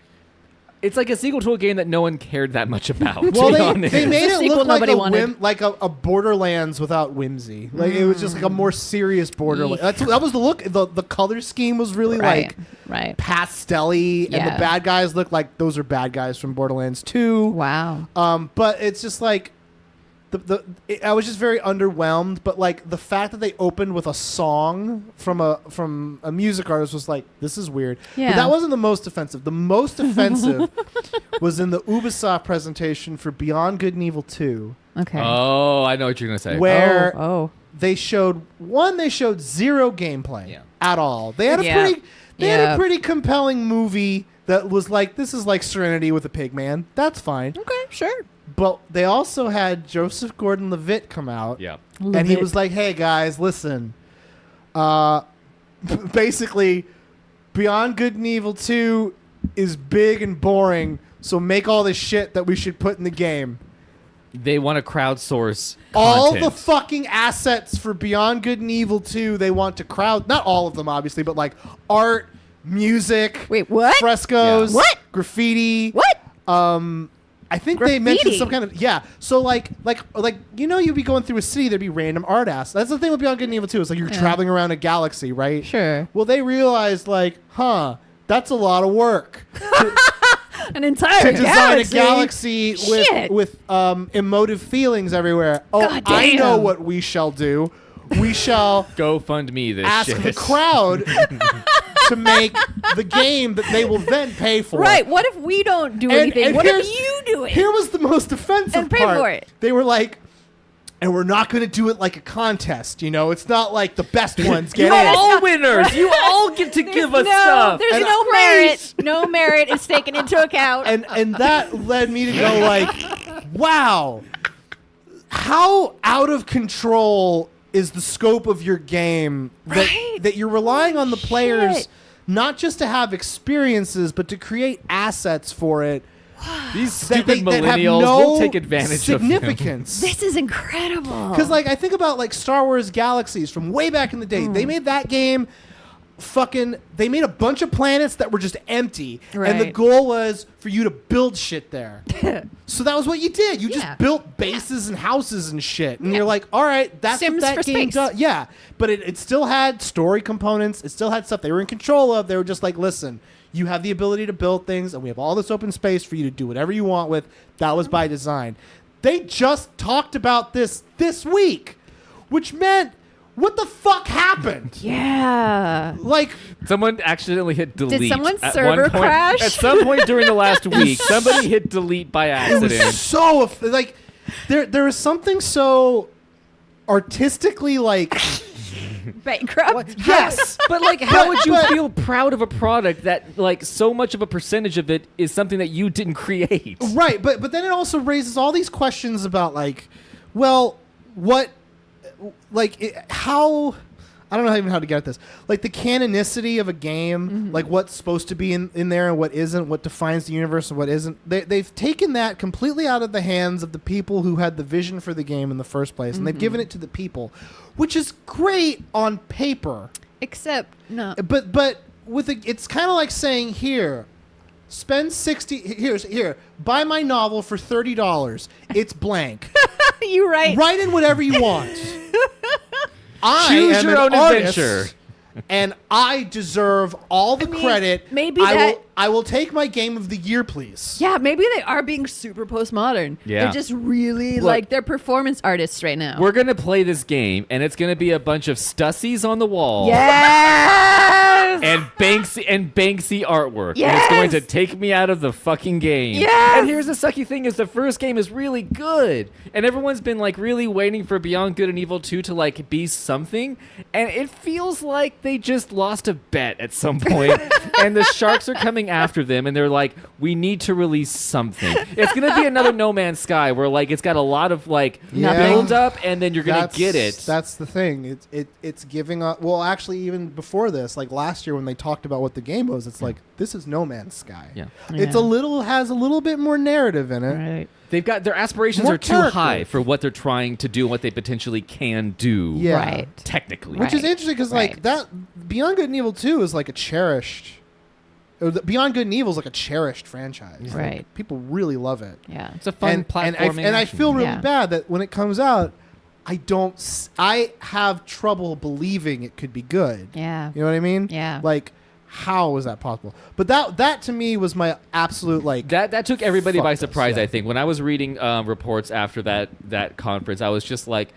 It's like a sequel to a game that no one cared that much about. well, to be they honest. made It's a it sequel look like nobody wanted. like a Borderlands without whimsy. Like it was just like a more serious Borderlands. That was the look. The color scheme was really like right. pastel-y, and the Yeah. bad guys look like those are bad guys from Borderlands 2. Wow. But it's just like I was just very underwhelmed. But like the fact that they opened with a song from a music artist was like, this is weird. Yeah. But that wasn't the most offensive. The most offensive was in the Ubisoft presentation for Beyond Good and Evil 2, Okay. Oh, I know what you're gonna say. where oh. they showed zero gameplay Yeah. at all. They had a Yeah. pretty pretty compelling movie that was like, this is like Serenity with a pig man. That's fine. Okay, sure. But they also had Joseph Gordon-Levitt come out, Yeah. and he was like, "Hey guys, listen. Basically, Beyond Good and Evil 2 is big and boring, so make all this shit that we should put in the game. They want to crowdsource All content. the fucking assets for Beyond Good and Evil 2, they want to not all of them, obviously, but like art, music, Wait, what? frescoes, Yeah. What? graffiti, What? I think they mentioned Graffiti? some kind of So like you'd be going through a city, there'd be random art ass. That's the thing with Beyond Good and Evil 2. It's like you're traveling around a galaxy, right? Sure. Well, they realized like, that's a lot of work An entire to design a galaxy Shit. with emotive feelings everywhere. Oh, God I know damn. what we shall do. We shall Go fund me this ask shit. the crowd to make the game that they will then pay for. Right. What if we don't do And- anything? and What if here's- you do it? Here was the most offensive And pay part. for it. They were like, and we're not going to do it like a contest. You know, it's not like the best ones get You're in. all winners. You all get to give us no, stuff. There's And no merit. No merit is taken into account. And that led me to go like, wow, how out of control is the scope of your game that Right? that you're relying on the players Shit. not just to have experiences but to create assets for it. These that stupid that have millennials no will take advantage of him. significance. This is incredible. Because like I think about like Star Wars Galaxies from way back in the day. They made that game they made a bunch of planets that were just empty. And the Right. goal was for you to build shit there. So that was what you did. You Yeah. just built bases and houses and shit. And you're like, all right, that's Sims what that for game space. does. Yeah. But it still had story components. It still had stuff they were in control of. They were just like, listen, you have the ability to build things, and we have all this open space for you to do whatever you want with. That was by design. They just talked about this week, which meant, what the fuck happened? yeah. Like, Someone accidentally hit delete. someone's at server one point. crash? At some point during the last week, somebody hit delete by it was accident. so like there was something so artistically like Bankrupt. yes. But like, how would you but- feel proud of a product that like so much of a percentage of it is something that you didn't create? Right, but then it also raises all these questions about like, well, what, like, how, I don't know even how to get at this. Like the canonicity of a game, like what's supposed to be in there and what isn't, what defines the universe and what isn't. They've taken that completely out of the hands of the people who had the vision for the game in the first place, and they've given it to the people, which is great on paper. Except no. But with it's kind of like saying, here, spend here, buy my novel for $30. It's blank. You're right. Write in whatever you want. I Choose am your an own artist, adventure. and I deserve all the I mean, credit. maybe I will take my game of the year, please. Yeah, maybe they are being super postmodern. Yeah. They're just really Look, like they're performance artists right now. We're gonna play this game, and it's gonna be a bunch of Stussies on the wall. Yes. and Banksy artwork. And Yes! it's going to take me out of the fucking game. Yes! And here's the sucky thing is the first game is really good. And everyone's been like really waiting for Beyond Good and Evil 2 to like be something. And it feels like they just lost a bet at some point. And the sharks are coming after them and they're like, we need to release something. It's going to be another No Man's Sky where like it's got a lot of like build up and then you're going to get it. That's the thing. It's giving up. Well, actually, even before this, like last year when they talked about what the game was, it's like this is No Man's Sky. Yeah. It's has a little bit more narrative in it. Right. They've got their aspirations More are too character. high for what they're trying to do and what they potentially can do. Yeah. Right. Technically. Which is Right. interesting because like Right. that Beyond Good and Evil 2 is like a cherished. Beyond Good and Evil is like a cherished franchise. Like, Right. people really love it. Yeah. It's a fun platforming. And I action feel game. really Yeah. bad that when it comes out, I have trouble believing it could be good. Yeah. You know what I mean? Yeah. Like, how is that possible? But that to me was my absolute like. That took everybody Fuck by this, surprise, yeah. I think. When I was reading reports after that conference, I was just like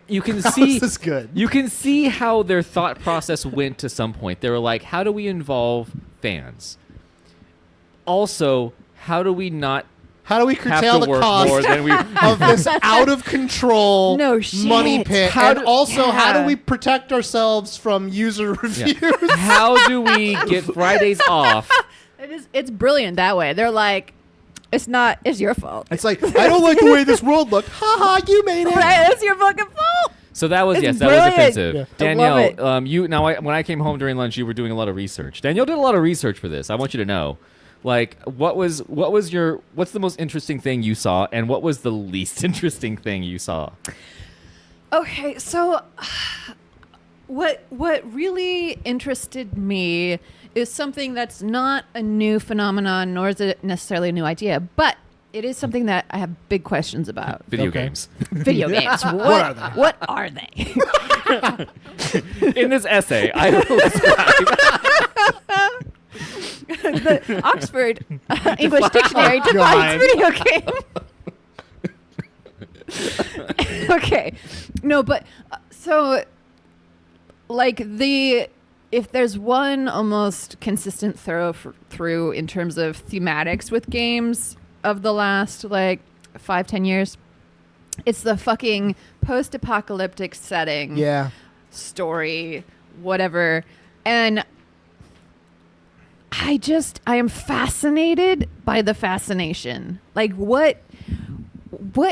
you can How see is this good? You can see how their thought process went to some point. They were like, how do we involve fans? Also, how do we not How do we have curtail to the work cost more than we of this out of control No shit. money pit? How And do- also, how do Yeah. we protect ourselves from user reviews? How do we get Fridays off? It's brilliant that way. They're like, it's your fault. It's like, I don't like the way this world looked. Ha ha, you made it. Right, it's your fucking fault. So that was It's that was brilliant. offensive. Yeah. I love Danielle, when I came home during lunch, you were doing a lot of research. Danielle did a lot of research for this. I want you to know, like, what's the most interesting thing you saw, and what was the least interesting thing you saw? Okay, so what really interested me is something that's not a new phenomenon, nor is it necessarily a new idea, but it is something that I have big questions about. Video Okay. games. Video games. are they? What are they? In this essay, I will describe. The Oxford English Dictionary defines video game. Okay. No, but so like if there's one almost consistent through in terms of thematics with games of the last like 5-10 years, it's the fucking post-apocalyptic setting. Yeah. Story, whatever. And I am fascinated by the fascination. Like what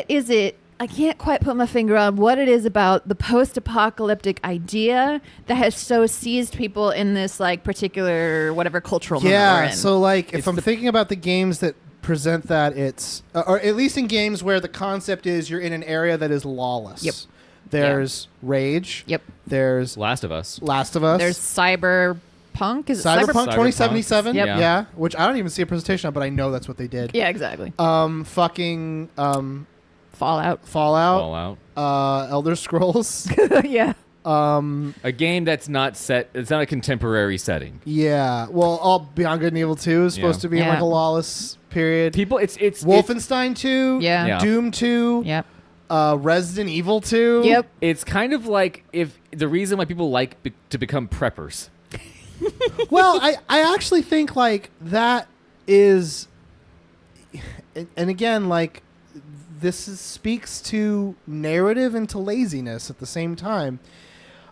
is it? I can't quite put my finger on what it is about the post-apocalyptic idea that has so seized people in this like particular whatever cultural moment we're Yeah. in. So like, if It's I'm thinking about the games that present that, it's or at least in games where the concept is you're in an area that is lawless. Yep. There's Rage. Yep. There's Last of Us. Last of Us. There's Cyberpunk. Is it Cyberpunk Cyberpunk? 2077. Yep. Yeah. Which I don't even see a presentation of, but I know that's what they did. Yeah, exactly. Fucking Fallout. Fallout. Fallout. Elder Scrolls. Yeah. A game that's not set. It's not a contemporary setting. Yeah. Well, all Beyond Good and Evil 2 is supposed Yeah. to be in Yeah. like a lawless period. People, it's Wolfenstein 2. Yeah. Yeah. Doom 2. Yep. Resident Evil 2. Yep. It's kind of like if the reason why people like to become preppers. Well, I actually think like that is, and again, like speaks to narrative and to laziness at the same time.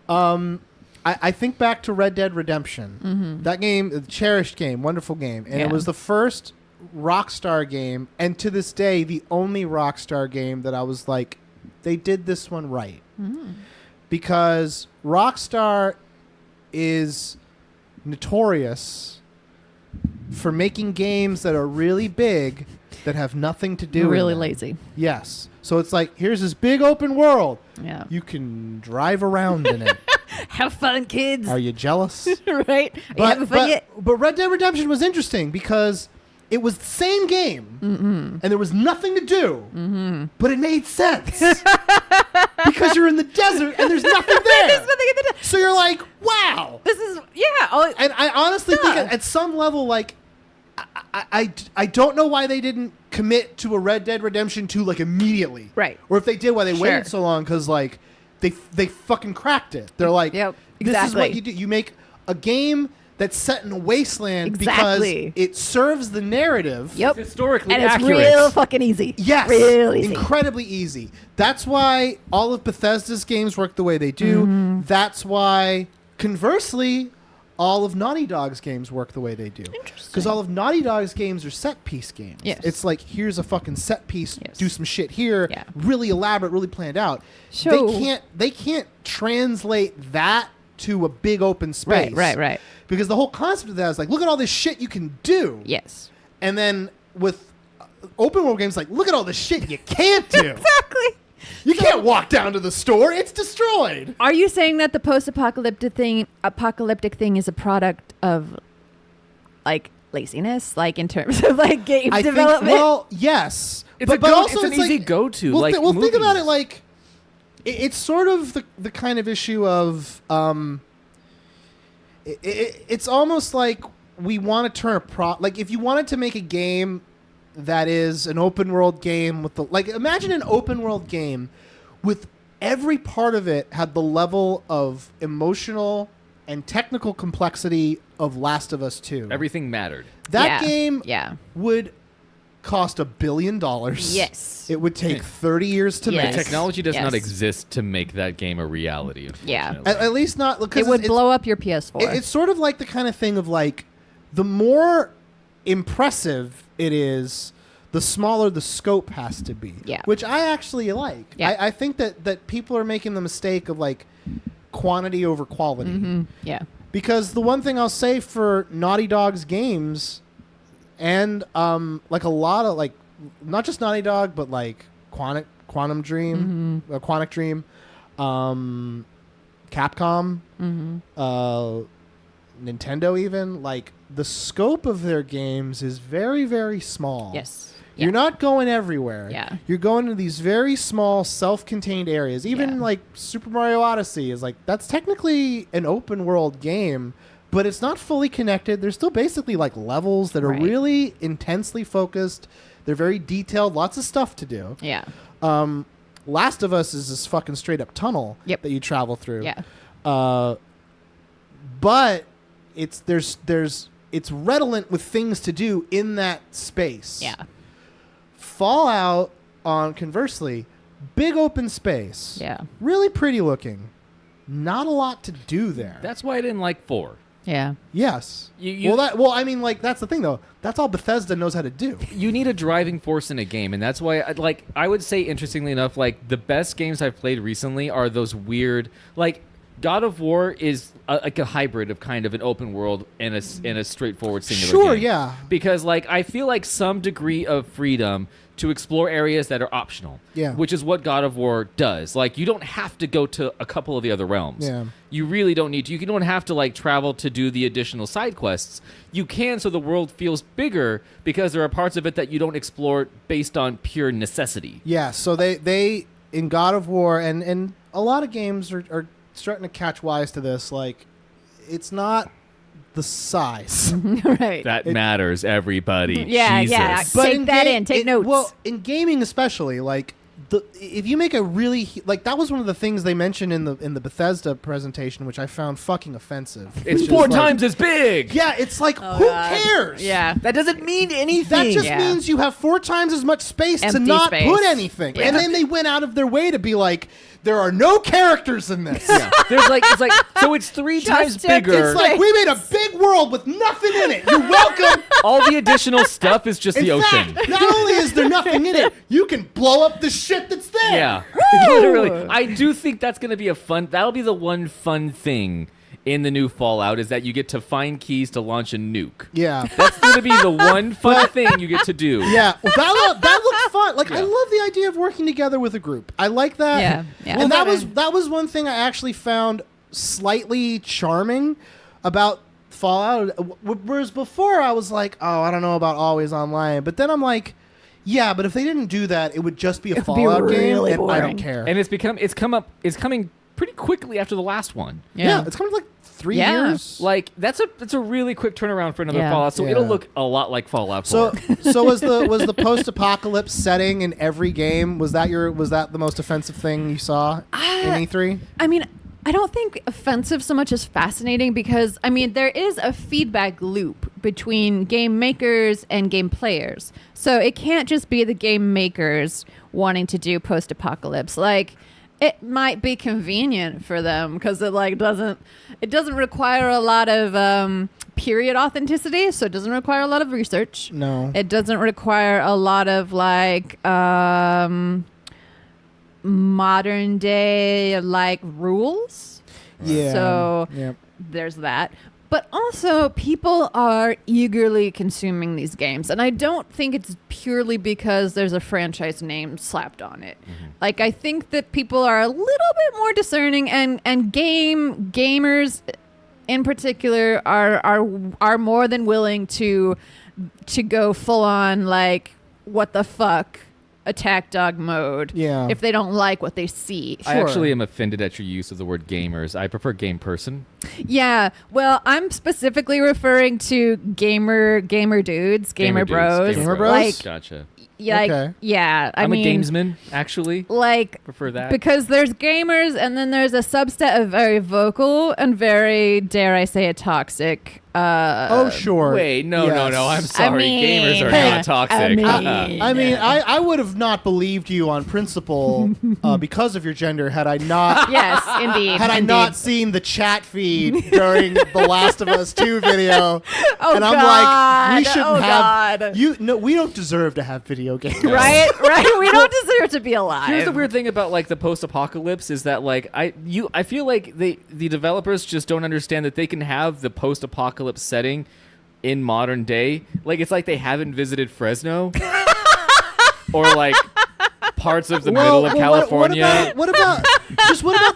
I think back to Red Dead Redemption. Mm-hmm. That game, a cherished game, wonderful game, and Yeah. it was the first Rockstar game, and to this day, the only Rockstar game that I was like, they did this one right. Mm-hmm. Because Rockstar is notorious for making games that are really big that have nothing to do Really with them. lazy. Yes. So it's like, here's this big open world. Yeah. You can drive around in it. Have fun, kids. Are you jealous? Right? Are you having fun yet? but Red Dead Redemption was interesting because it was the same game and there was nothing to do, but it made sense because you're in the desert and there's nothing there. There's nothing in the So you're like, wow. This is Oh, And I honestly think Yeah. at some level, like, I don't know why they didn't commit to a Red Dead Redemption 2 like immediately. Right. Or if they did, why they Sure. waited so long, because like they fucking cracked it. They're like, Yep, this is what exactly. you do. You make a game that's set in a wasteland Exactly. because it serves the narrative. Yep. Historically And it's accurate. real fucking easy. Yes, Real easy. incredibly easy. That's why all of Bethesda's games work the way they do. Mm-hmm. That's why, conversely, all of Naughty Dog's games work the way they do. Because all of Naughty Dog's games are set piece games. Yes. It's like, here's a fucking set piece, Yes. do some shit here, Yeah. really elaborate, really planned out. So- They can't translate that to a big open space. Right. Because the whole concept of that is like, look at all this shit you can do. Yes. And then with open world games, like, look at all the shit you can't do. Exactly. You can't walk down to the store; it's destroyed. Are you saying that the post-apocalyptic thing is a product of like laziness, like in terms of like game I development? think, well, yes, It's also it's an easy go-to. Well, like think about it movies. like it's sort of the kind of issue of it's almost like we want to turn like if you wanted to make a game that is an open world game with the like imagine an open world game with every part of it had the level of emotional and technical complexity of Last of Us 2. Everything mattered. That game Yeah. would cost $1 billion. Yes. It would take 30 years to Yes. make. Technology does Yes. not exist to make that game a reality. Yeah. Unfortunately. At least not because It would blow up your PS4. It's sort of like the kind of thing of like the more impressive it is, the smaller the scope has to be. Yeah. Which I actually like. Yeah. I think that people are making the mistake of like quantity over quality. Mm-hmm. Yeah. Because the one thing I'll say for Naughty Dog's games and like a lot of like not just Naughty Dog but like Quantum Dream, Quantic Dream, Capcom, Nintendo even, like the scope of their games is very, very small. Yes. You're not going everywhere. Yeah. You're going to these very small, self-contained areas. Even Yeah. like Super Mario Odyssey is like, that's technically an open world game, but it's not fully connected. There's still basically like levels that are Right. really intensely focused. They're very detailed, lots of stuff to do. Yeah. Last of Us is this fucking straight up tunnel Yep. that you travel through. Yeah. But it's it's redolent with things to do in that space. Yeah. Fallout, on conversely, big open space. Yeah. Really pretty looking. Not a lot to do there. That's why I didn't like 4. Yeah. Yes. You- I mean, like, that's the thing, though. That's all Bethesda knows how to do. You need a driving force in a game, and that's why I would say, interestingly enough, like the best games I've played recently are those weird, like God of War is like a hybrid of kind of an open world and a straightforward singular Sure, game. yeah. Because like I feel like some degree of freedom to explore areas that are optional. Yeah. Which is what God of War does. Like you don't have to go to a couple of the other realms. Yeah. You really don't need to. You don't have to like travel to do the additional side quests. You can, so the world feels bigger because there are parts of it that you don't explore based on pure necessity. Yeah, so they in God of War, and a lot of games are starting to catch wise to this, like, it's not the size. Right. That matters, everybody. Yeah, Jesus. yeah. Take that in. Take notes. Well, in gaming especially, like, if you make a really like that was one of the things they mentioned in the Bethesda presentation, which I found fucking offensive. It's which 4 is like- times as big. Yeah, it's like Oh, who God. cares? Yeah. That doesn't mean anything. That just Yeah. means you have 4 times as much space to Empty not space. put anything. Yeah. And then they went out of their way to be like, there are no characters in this. There's like it's like so it's 3 times Just bigger. It's like we made a big world with nothing in it. You're welcome. All the additional stuff is just In the fact, ocean. not only is there nothing in it, you can blow up the shit that's there. Yeah. Literally. I do think that's going to be that'll be the one fun thing in the new Fallout is that you get to find keys to launch a nuke. Yeah. That's going to be the one fun thing you get to do. Yeah, well, that looks fun. Like I Yeah. love the idea of working together with a group. I like that. Yeah, yeah. And Well, that was one thing I actually found slightly charming about Fallout. Whereas before I was like, oh, I don't know about always online. But then I'm like, yeah, but if they didn't do that, it would just be a It would be Fallout game, really and I boring. don't care. And it's coming pretty quickly after the last one. yeah, it's coming like 3 Yeah. years. Like that's a really quick turnaround for another Yeah. Fallout, so Yeah. it'll look a lot like Fallout 4. So was the post-apocalypse setting in every game? Was that the most offensive thing you saw? in E3? I mean, I don't think offensive so much as fascinating because, I mean, there is a feedback loop between game makers and game players. So it can't just be the game makers wanting to do post-apocalypse. Like, it might be convenient for them because it doesn't require a lot of period authenticity, so it doesn't require a lot of research. No. It doesn't require a lot of modern day rules. Yeah. So there's that. But also people are eagerly consuming these games, and I don't think it's purely because there's a franchise name slapped on it. Like, I think that people are a little bit more discerning, and gamers in particular are more than willing to go full on what the fuck attack dog mode if they don't like what they see. I actually am offended at your use of the word gamers. I prefer game person. Yeah, well, I'm specifically referring to gamer dudes, gamer bros. Gamer bros? Gotcha. Yeah, Okay. yeah. I'm a gamesman, actually. Prefer that. Because there's gamers, and then there's a subset of very vocal and very, dare I say it, toxic. Sure. Wait, no. I'm sorry. I mean, gamers are not toxic. I would have not believed you on principle because of your gender had I not. Yes, indeed. Had I not seen the chat feed during the Last of Us 2 video, and I'm like, we shouldn't have. We don't deserve to have video games. Right. We don't deserve to be alive. Here's the weird thing about the post-apocalypse is that I feel like the developers just don't understand that they can have the post-apocalypse setting in modern day. It's like they haven't visited Fresno or parts of the middle of California. What about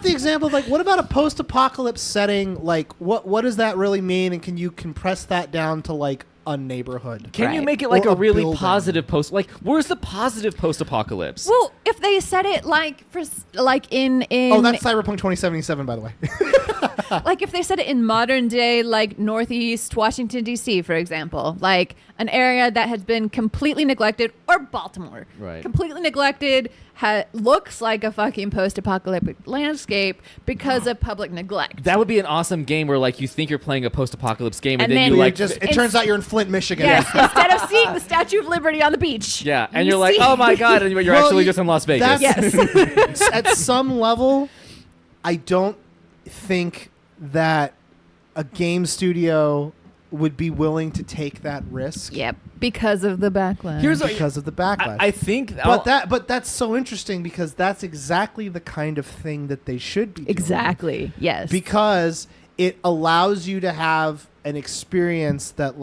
the example of what about a post-apocalypse setting? What does that really mean? And can you compress that down to a neighborhood? Can you make it Or a really building. positive post? Where's the positive post-apocalypse? Well, if they said it in Oh, that's Cyberpunk 2077, by the way. if they said it in modern day, Northeast Washington, D.C., for example, an area that has been completely neglected, or Baltimore, right. completely neglected, looks like a fucking post-apocalyptic landscape because of public neglect. That would be an awesome game where you think you're playing a post-apocalypse game and then it turns out you're in Flint, Michigan. Yes, instead of seeing the Statue of Liberty on the beach. Yeah, and you're like, oh my God, and you're actually just in Las Vegas. Yes. At some level, I don't think that a game studio would be willing to take that risk. Yep, because of the backlash. Because of the backlash. I think, but that's so interesting because that's exactly the kind of thing that they should be doing. Exactly. Yes. Because it allows you to have an experience that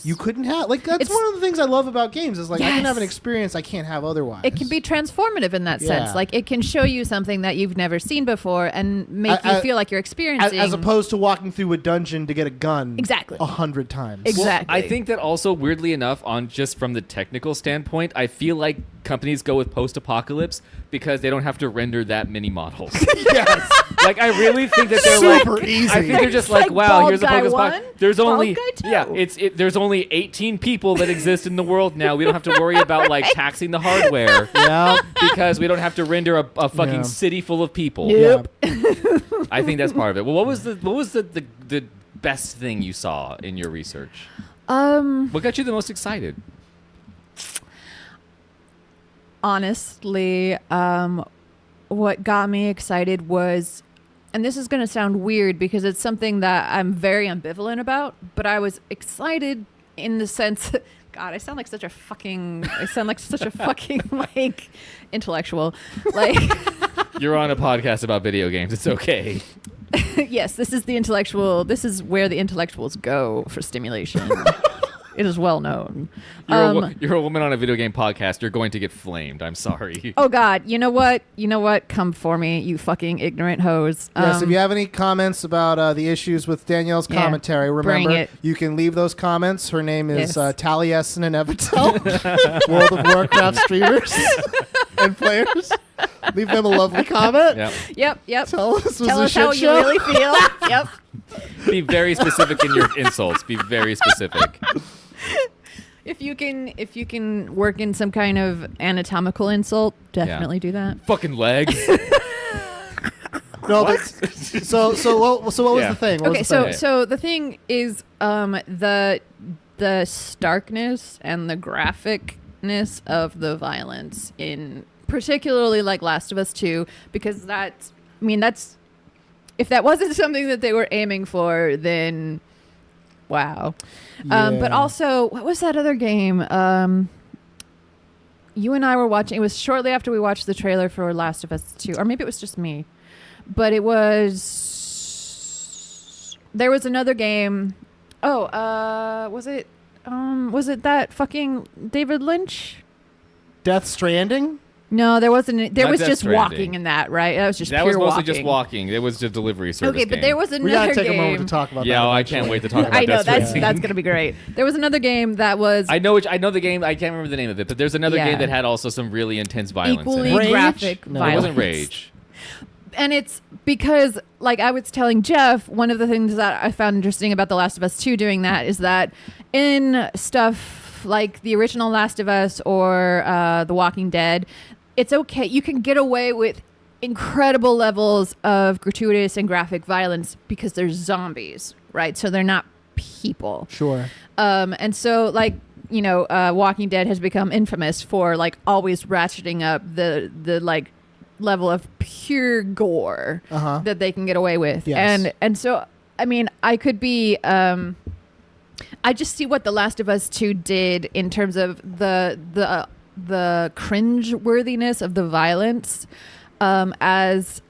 you couldn't have. That's one of the things I love about games is I can have an experience I can't have otherwise. It can be transformative in that sense. It can show you something that you've never seen before and make you feel like you're experiencing. As opposed to walking through a dungeon to get a gun. Exactly. 100 times. Exactly. Well, I think that also, weirdly enough, on just from the technical standpoint, I feel like companies go with post-apocalypse because they don't have to render that many models. Yes. I really think that they're super easy. I think they're just wow, here's a post-apocalypse. There's only there's only 18 people that exist in the world now. We don't have to worry about taxing the hardware. Yeah. Because we don't have to render a fucking city full of people. Yep. I think that's part of it. Well, what was the best thing you saw in your research? What got you the most excited? Honestly, what got me excited was, and this is going to sound weird because it's something that I'm very ambivalent about, but I was excited in the sense that, God, I sound like such a fucking intellectual. You're on a podcast about video games. It's okay. Yes, this is where the intellectuals go for stimulation. It is well known. You're a woman on a video game podcast. You're going to get flamed. I'm sorry. Oh, God. You know what? Come for me, you fucking ignorant hoes. Yes, if you have any comments about the issues with Danielle's commentary, remember, you can leave those comments. Her name is Taliesin and Evitel, World of Warcraft streamers and players. Leave them a lovely comment. Yep. Tell us how you really feel. Yep. Be very specific in your insults. Be very specific. If you can work in some kind of anatomical insult, definitely do that. Fucking legs. No, but what was Yeah. the thing? What Okay, was the thing? so the thing is the starkness and the graphicness of the violence in particularly like Last of Us 2, because that's if that wasn't something that they were aiming for, then wow. But Yeah. also, what was that other game? You and I were watching. It was shortly after we watched the trailer for Last of Us 2, or maybe it was just me. But it was. There was another game. Oh, was it that fucking David Lynch? Death Stranding? No, there wasn't. There Not was Death just Stranding. walking in that, right? That was just That pure was mostly walking. just walking. It was just delivery service. Okay, but there was We another gotta take game. a moment to talk about that. Yeah, I eventually. can't wait to talk about I know Death Stranding. that's gonna be great. There was another game that was I know the game. I can't remember the name of it, but there's another Yeah. game that had also some really intense violence equally in it. Rage? graphic No. It violence. wasn't Rage. And it's because, like I was telling Jeff, one of the things that I found interesting about The Last of Us 2 doing that is that in stuff like the original Last of Us or The Walking Dead, it's okay. You can get away with incredible levels of gratuitous and graphic violence because they're zombies, right? So they're not people. Sure. And so, like, Walking Dead has become infamous for like always ratcheting up the like level of pure gore Uh-huh. that they can get away with. Yes. And so, I mean, I could be. I just see what The Last of Us 2 did in terms of the cringe worthiness of the violence, as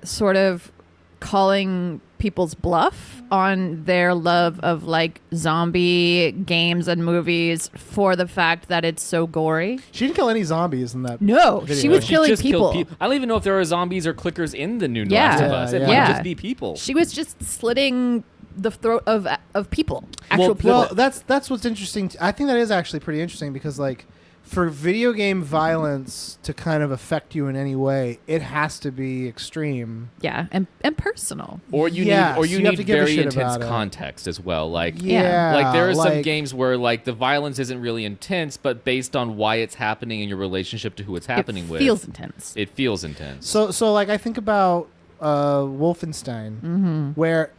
sort of calling people's bluff on their love of like zombie games and movies for the fact that it's so gory. She didn't kill any zombies in that. No, Video. she was She killing just killed people. I don't even know if there are zombies or clickers in the new Yeah. Last of Us. It Yeah, might yeah. just be people. She was just slitting the throat of people, actual Well, people. Well, that's what's interesting. I think that is actually pretty interesting because, like, for video game violence to kind of affect you in any way, it has to be extreme. yeah, and personal. Or you Yes, need you have to give a very shit intense about it. context as well. Like Yeah, like there are some like- games where like the violence isn't really intense, but based on why it's happening and your relationship to who it's happening it with, feels intense. it feels intense. So like I think about Wolfenstein, Mm-hmm. where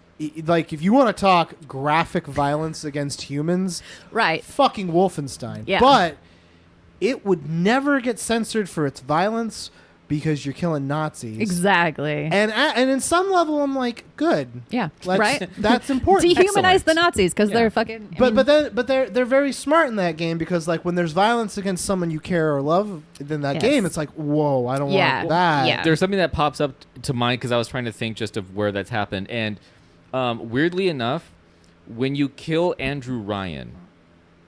like if you want to talk graphic violence against humans, Right. fucking Wolfenstein. Yeah. But it would never get censored for its violence because you're killing Nazis. Exactly. And in some level, I'm like, good. Yeah. Let's- Right. That's important. Dehumanize the Excellent. Nazis because Yeah. they're fucking. I But mean, they're very smart in that game because like when there's violence against someone you care or love in that Yes. game, it's like, whoa, I don't Yeah. want that. Yeah. There's something that pops up to mind because I was trying to think just of where that's happened, and weirdly enough, when you kill Andrew Ryan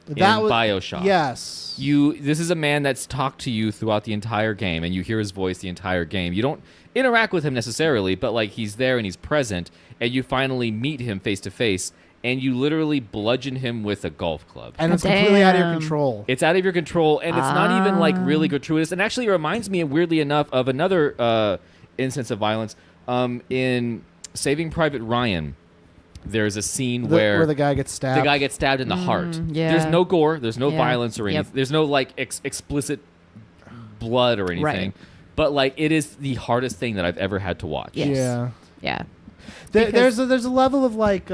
That in was BioShock, Yes. this is a man that's talked to you throughout the entire game, and you hear his voice the entire game. You don't interact with him necessarily, but like he's there and he's present, and you finally meet him face to face, and you literally bludgeon him with a golf club. And it's completely out of your Damn. control. It's out of your control, and it's not even like really gratuitous. And actually, it reminds me, weirdly enough, of another instance of violence in Saving Private Ryan. There's a scene where the guy gets stabbed. the guy gets stabbed in the heart. yeah. There's no gore. There's no Yeah. violence or anything. Yep. There's no like explicit blood or anything. Right. But like it is the hardest thing that I've ever had to watch. Yes. Yeah. yeah. There's a level of like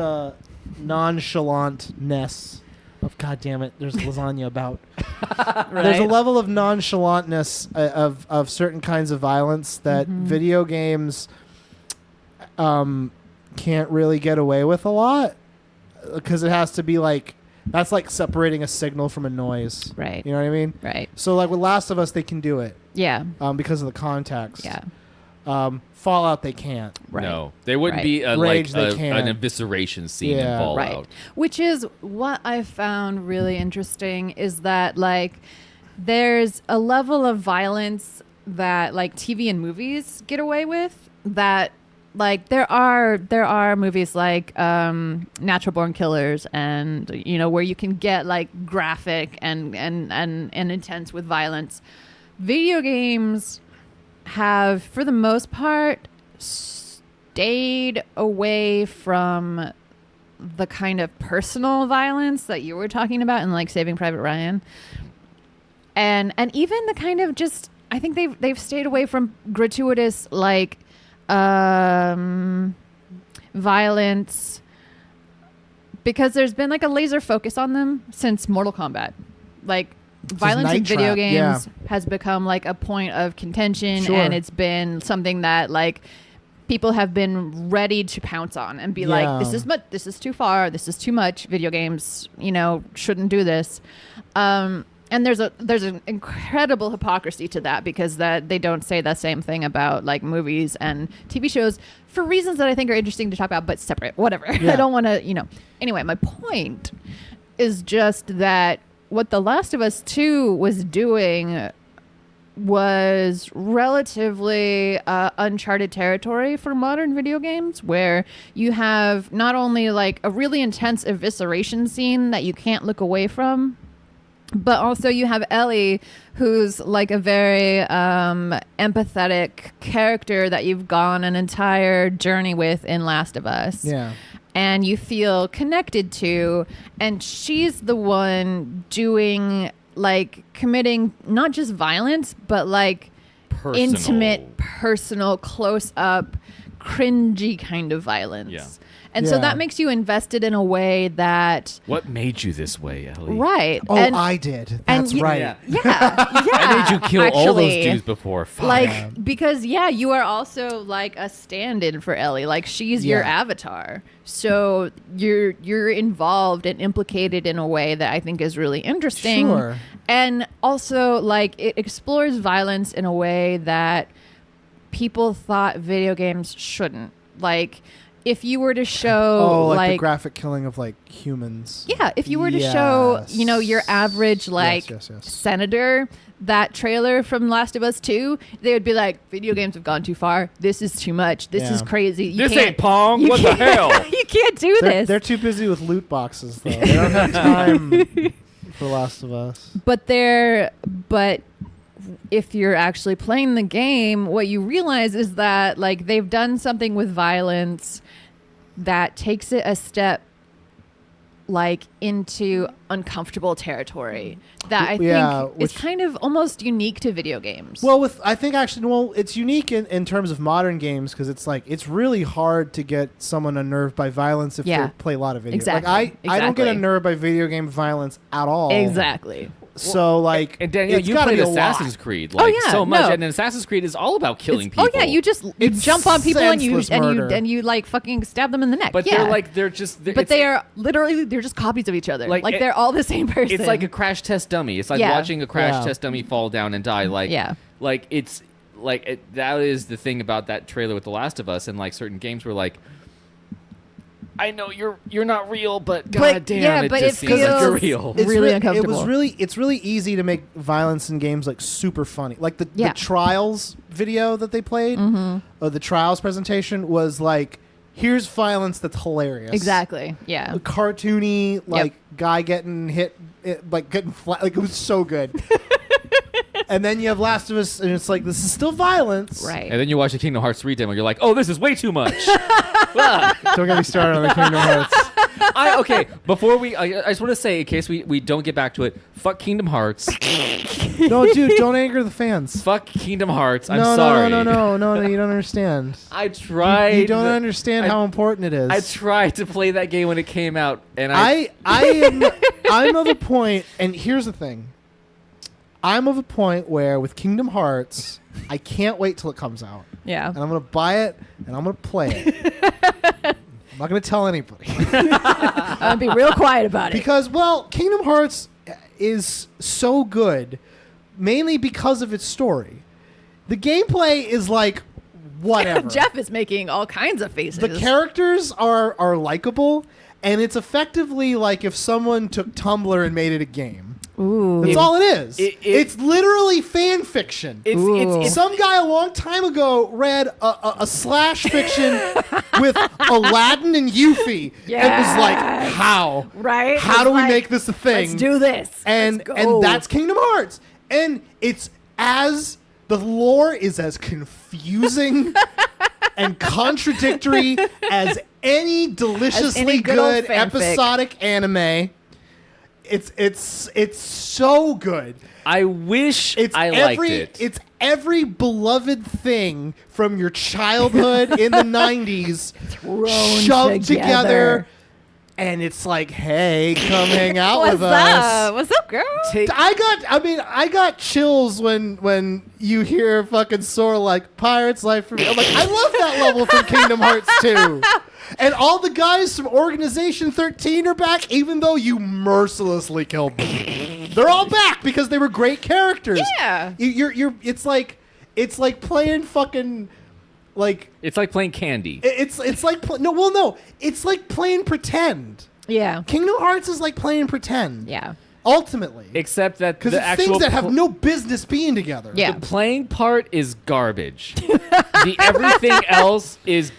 nonchalantness of God damn it. There's lasagna about. There's a Right. level of nonchalantness of certain kinds of violence that video games can't really get away with a lot because it has to be like that's like separating a signal from a noise. Right. You know what I mean? Right. So like with Last of Us, they can do it Yeah. because of the context. Yeah. Fallout, they can't. Right. No, there wouldn't Right. be a, Rage, like they an can't. evisceration scene Yeah. in Fallout. Right. Which is what I found really interesting is that like there's a level of violence that like TV and movies get away with that like there are movies like Natural Born Killers and where you can get like graphic and intense with violence. Video games have for the most part stayed away from the kind of personal violence that you were talking about in like Saving Private Ryan. And even the kind of just I think they've stayed away from gratuitous like violence, because there's been like a laser focus on them since Mortal Kombat. Like violence in video games has become like a point of contention, and it's been something that like people have been ready to pounce on and be like, this is too far, this is too much. Video games, shouldn't do this. And there's an incredible hypocrisy to that, because that they don't say the same thing about like movies and TV shows for reasons that I think are interesting to talk about, but separate, whatever. Yeah. I don't want to, Anyway, my point is just that what The Last of Us 2 was doing was relatively uncharted territory for modern video games, where you have not only like a really intense evisceration scene that you can't look away from, but also you have Ellie, who's like a very empathetic character that you've gone an entire journey with in Last of Us. Yeah. And you feel connected to, and she's the one doing like committing not just violence, but like intimate, personal, close up, cringy kind of violence. Yeah. And so that makes you invested in a way that... What made you this way, Ellie? Right. Oh, I did. That's right. Yeah. I made you kill all those dudes before. Fuck. Like, because, you are also like a stand-in for Ellie. Like, she's your avatar. So you're involved and implicated in a way that I think is really interesting. Sure. And also, like, it explores violence in a way that people thought video games shouldn't. Like... If you were to show like the graphic killing of like humans. Yeah, if you were to show, your average senator that trailer from Last of Us 2, they would be like, video games have gone too far. This is too much. This is crazy. This ain't Pong. What the hell? You can't do this. They're too busy with loot boxes though. They don't have time for Last of Us. But if you're actually playing the game, what you realize is that like they've done something with violence that takes it a step like into uncomfortable territory that I think is kind of almost unique to video games. Well, it's unique in terms of modern games, because it's like it's really hard to get someone unnerved by violence if they play a lot of video. Exactly. Like I don't get unnerved by video game violence at all. Exactly. So like, and Danielle, you played Assassin's Creed so much, and Assassin's Creed is all about killing people. Oh yeah, you jump on people and you like fucking stab them in the neck. But they're just copies of each other. Like they're all the same person. It's like a crash test dummy. It's like watching a crash test dummy fall down and die. Like it's like that is the thing about that trailer with The Last of Us, and like certain games were like, I know you're not real, but goddamn, it just seems like you're real. It's really uncomfortable. It's really easy to make violence in games like super funny. Like the Trials video that they played, or the Trials presentation was like, here's violence that's hilarious. Exactly. Yeah. A cartoony guy getting hit, getting flat. Like it was so good. And then you have Last of Us, and it's like, this is still violence. Right. And then you watch the Kingdom Hearts 3 demo, you're like, oh, this is way too much. Don't get me started on the Kingdom Hearts. Before I just want to say, in case we don't get back to it, fuck Kingdom Hearts. No, dude, don't anger the fans. Fuck Kingdom Hearts. I'm sorry. No, you don't understand. I tried. You don't understand how important it is. I tried to play that game when it came out, and I'm of a point, and here's the thing. I'm of a point where with Kingdom Hearts, I can't wait till it comes out. Yeah. And I'm going to buy it, and I'm going to play it. I'm not going to tell anybody. I'll be real quiet about it. Because, Kingdom Hearts is so good, mainly because of its story. The gameplay is like, whatever. Jeff is making all kinds of faces. The characters are likable, and it's effectively like if someone took Tumblr and made it a game. Ooh. That's all it is. It's literally fan fiction. It's some guy a long time ago read a slash fiction with Aladdin and Yuffie and was like, how? Right? How do we make this a thing? Let's do this. And that's Kingdom Hearts. And the lore is as confusing and contradictory as any deliciously good episodic anime. it's so good. I wish I liked it. It's every beloved thing from your childhood in the 90s shoved together. And it's like, hey, come hang out with us. What's up, girl? I got chills when you hear fucking Sora like Pirate's Life for Me. I'm like, I love that level from Kingdom Hearts 2. And all the guys from Organization 13 are back, even though you mercilessly killed them. They're all back because they were great characters. Yeah. It's like playing fucking like. It's like playing Candy. It's like it's like playing pretend. Yeah. Kingdom Hearts is like playing pretend. Yeah. Ultimately. Except that because it's things that have no business being together. Yeah. The playing part is garbage. The everything else is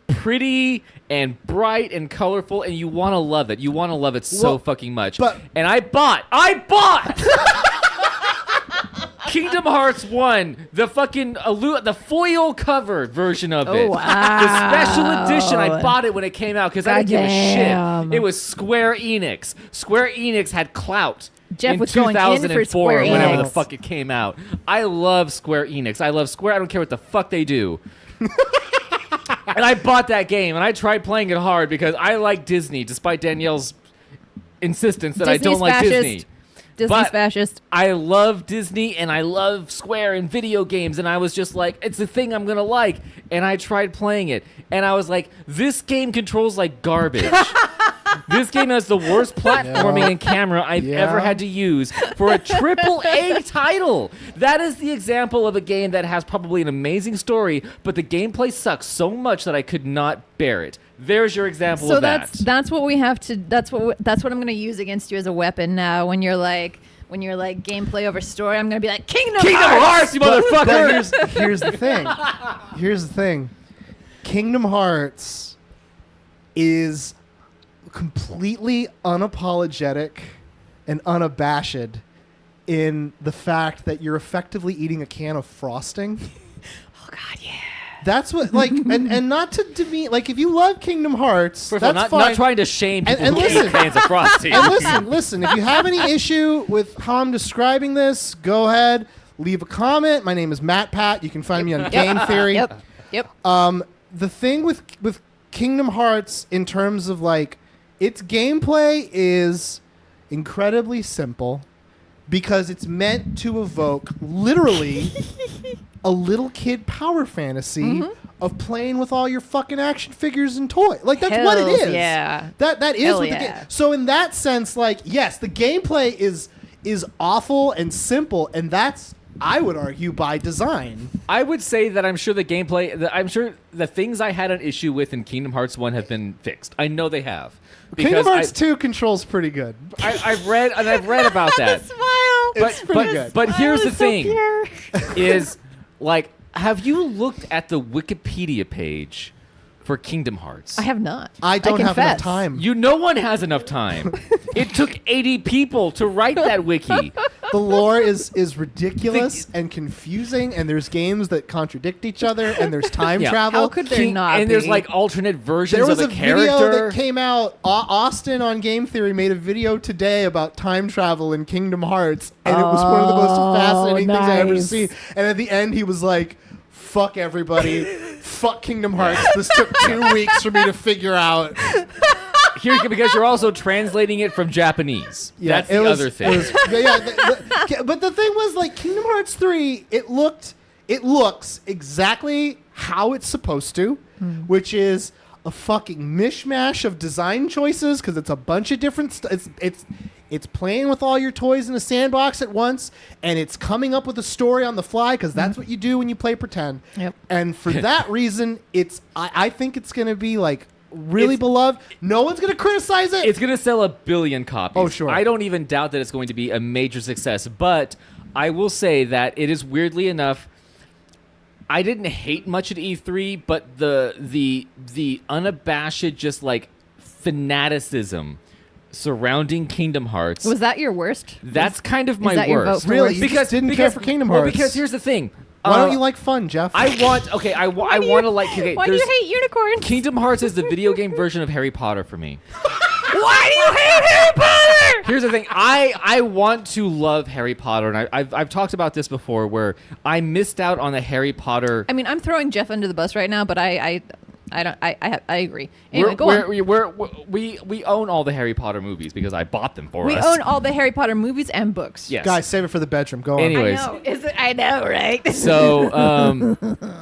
pretty and bright and colorful, and you want to love it. You want to love it so fucking much. And I bought Kingdom Hearts 1, the fucking the foil cover version of it. Wow. The special edition. I bought it when it came out because I didn't give a shit. It was Square Enix. Square Enix had clout. Jeff in was going in for 2004, Square whenever Enix. the fuck it came out. I love Square Enix. I love Square. I don't care what the fuck they do. And I bought that game, and I tried playing it hard because I like Disney, despite Danielle's insistence that I don't like Disney. Disney's fascist. I love Disney, and I love Square and video games, and I was just like, it's the thing I'm going to like. And I tried playing it, and I was like, this game controls like garbage. This game has the worst platforming and camera I've ever had to use for a AAA title. That is the example of a game that has probably an amazing story, but the gameplay sucks so much that I could not bear it. There's your example of that. So that's what we have to. That's what I'm going to use against you as a weapon now. When you're like gameplay over story, I'm going to be like Kingdom Hearts, you motherfucker. But here's the thing. Here's the thing. Kingdom Hearts is completely unapologetic and unabashed in the fact that you're effectively eating a can of frosting. Oh God, yeah. That's what and not to demean, like, if you love Kingdom Hearts, First that's of all, fine. not trying to shame people And who listen. eat fans of Frosty. And listen, if you have any issue with how I'm describing this, go ahead, leave a comment. My name is Matt Pat. You can find me on Game Theory. Yep. The thing with Kingdom Hearts in terms of like its gameplay is incredibly simple because it's meant to evoke literally a little kid power fantasy of playing with all your fucking action figures and toys. Like, that's what it is. Yeah. That is Hell what the game. So in that sense, like, yes, the gameplay is awful and simple, and that's, I would argue, by design. I would say that I'm sure the gameplay, I'm sure the things I had an issue with in Kingdom Hearts 1 have been fixed. I know they have. Kingdom Hearts 2 controls pretty good. I've read about that. Smile. It's pretty good. But here's the thing: pure. is like, have you looked at the Wikipedia page for Kingdom Hearts? I have not. I don't have enough confess. time. No one has enough time. It took 80 people to write that wiki. The lore is ridiculous and confusing, and there's games that contradict each other, and there's time travel. How could there not And be? there's like alternate versions There was of a a character. video that came out. Austin on Game Theory made a video today about time travel in Kingdom Hearts, and it was one of the most fascinating things I ever nice. seen. And at the end, he was like, "Fuck everybody, fuck Kingdom Hearts. This took 2 weeks for me to figure out." Because you're also translating it from Japanese. Yeah, That's the other thing. But the thing was, like, Kingdom Hearts 3, it looks exactly how it's supposed to, which is a fucking mishmash of design choices because it's a bunch of different stuff. It's playing with all your toys in a sandbox at once, and it's coming up with a story on the fly because that's what you do when you play pretend. Yep. And for that reason, I think it's going to be like really beloved. No one's going to criticize it. It's going to sell 1 billion copies. Oh, sure. I don't even doubt that it's going to be a major success. But I will say that it is, weirdly enough, I didn't hate much at E3, but the unabashed just like fanaticism surrounding Kingdom Hearts. Was that your worst? That's kind of my that your vote worst. for Really? You just didn't care for Kingdom Hearts? Well, because here's the thing. Why don't you like fun, Jeff? I want to like. Okay, Why do you hate unicorns? Kingdom Hearts is the video game version of Harry Potter for me. Why do you hate Harry Potter? Here's the thing. I want to love Harry Potter, and I've talked about this before, where I missed out on the Harry Potter. I mean, I'm throwing Jeff under the bus right now, but I agree. Anyway, go on. We own all the Harry Potter movies because I bought them for us. We own all the Harry Potter movies and books. Yes. Guys, save it for the bedroom. Go on. Anyways. I know, right? So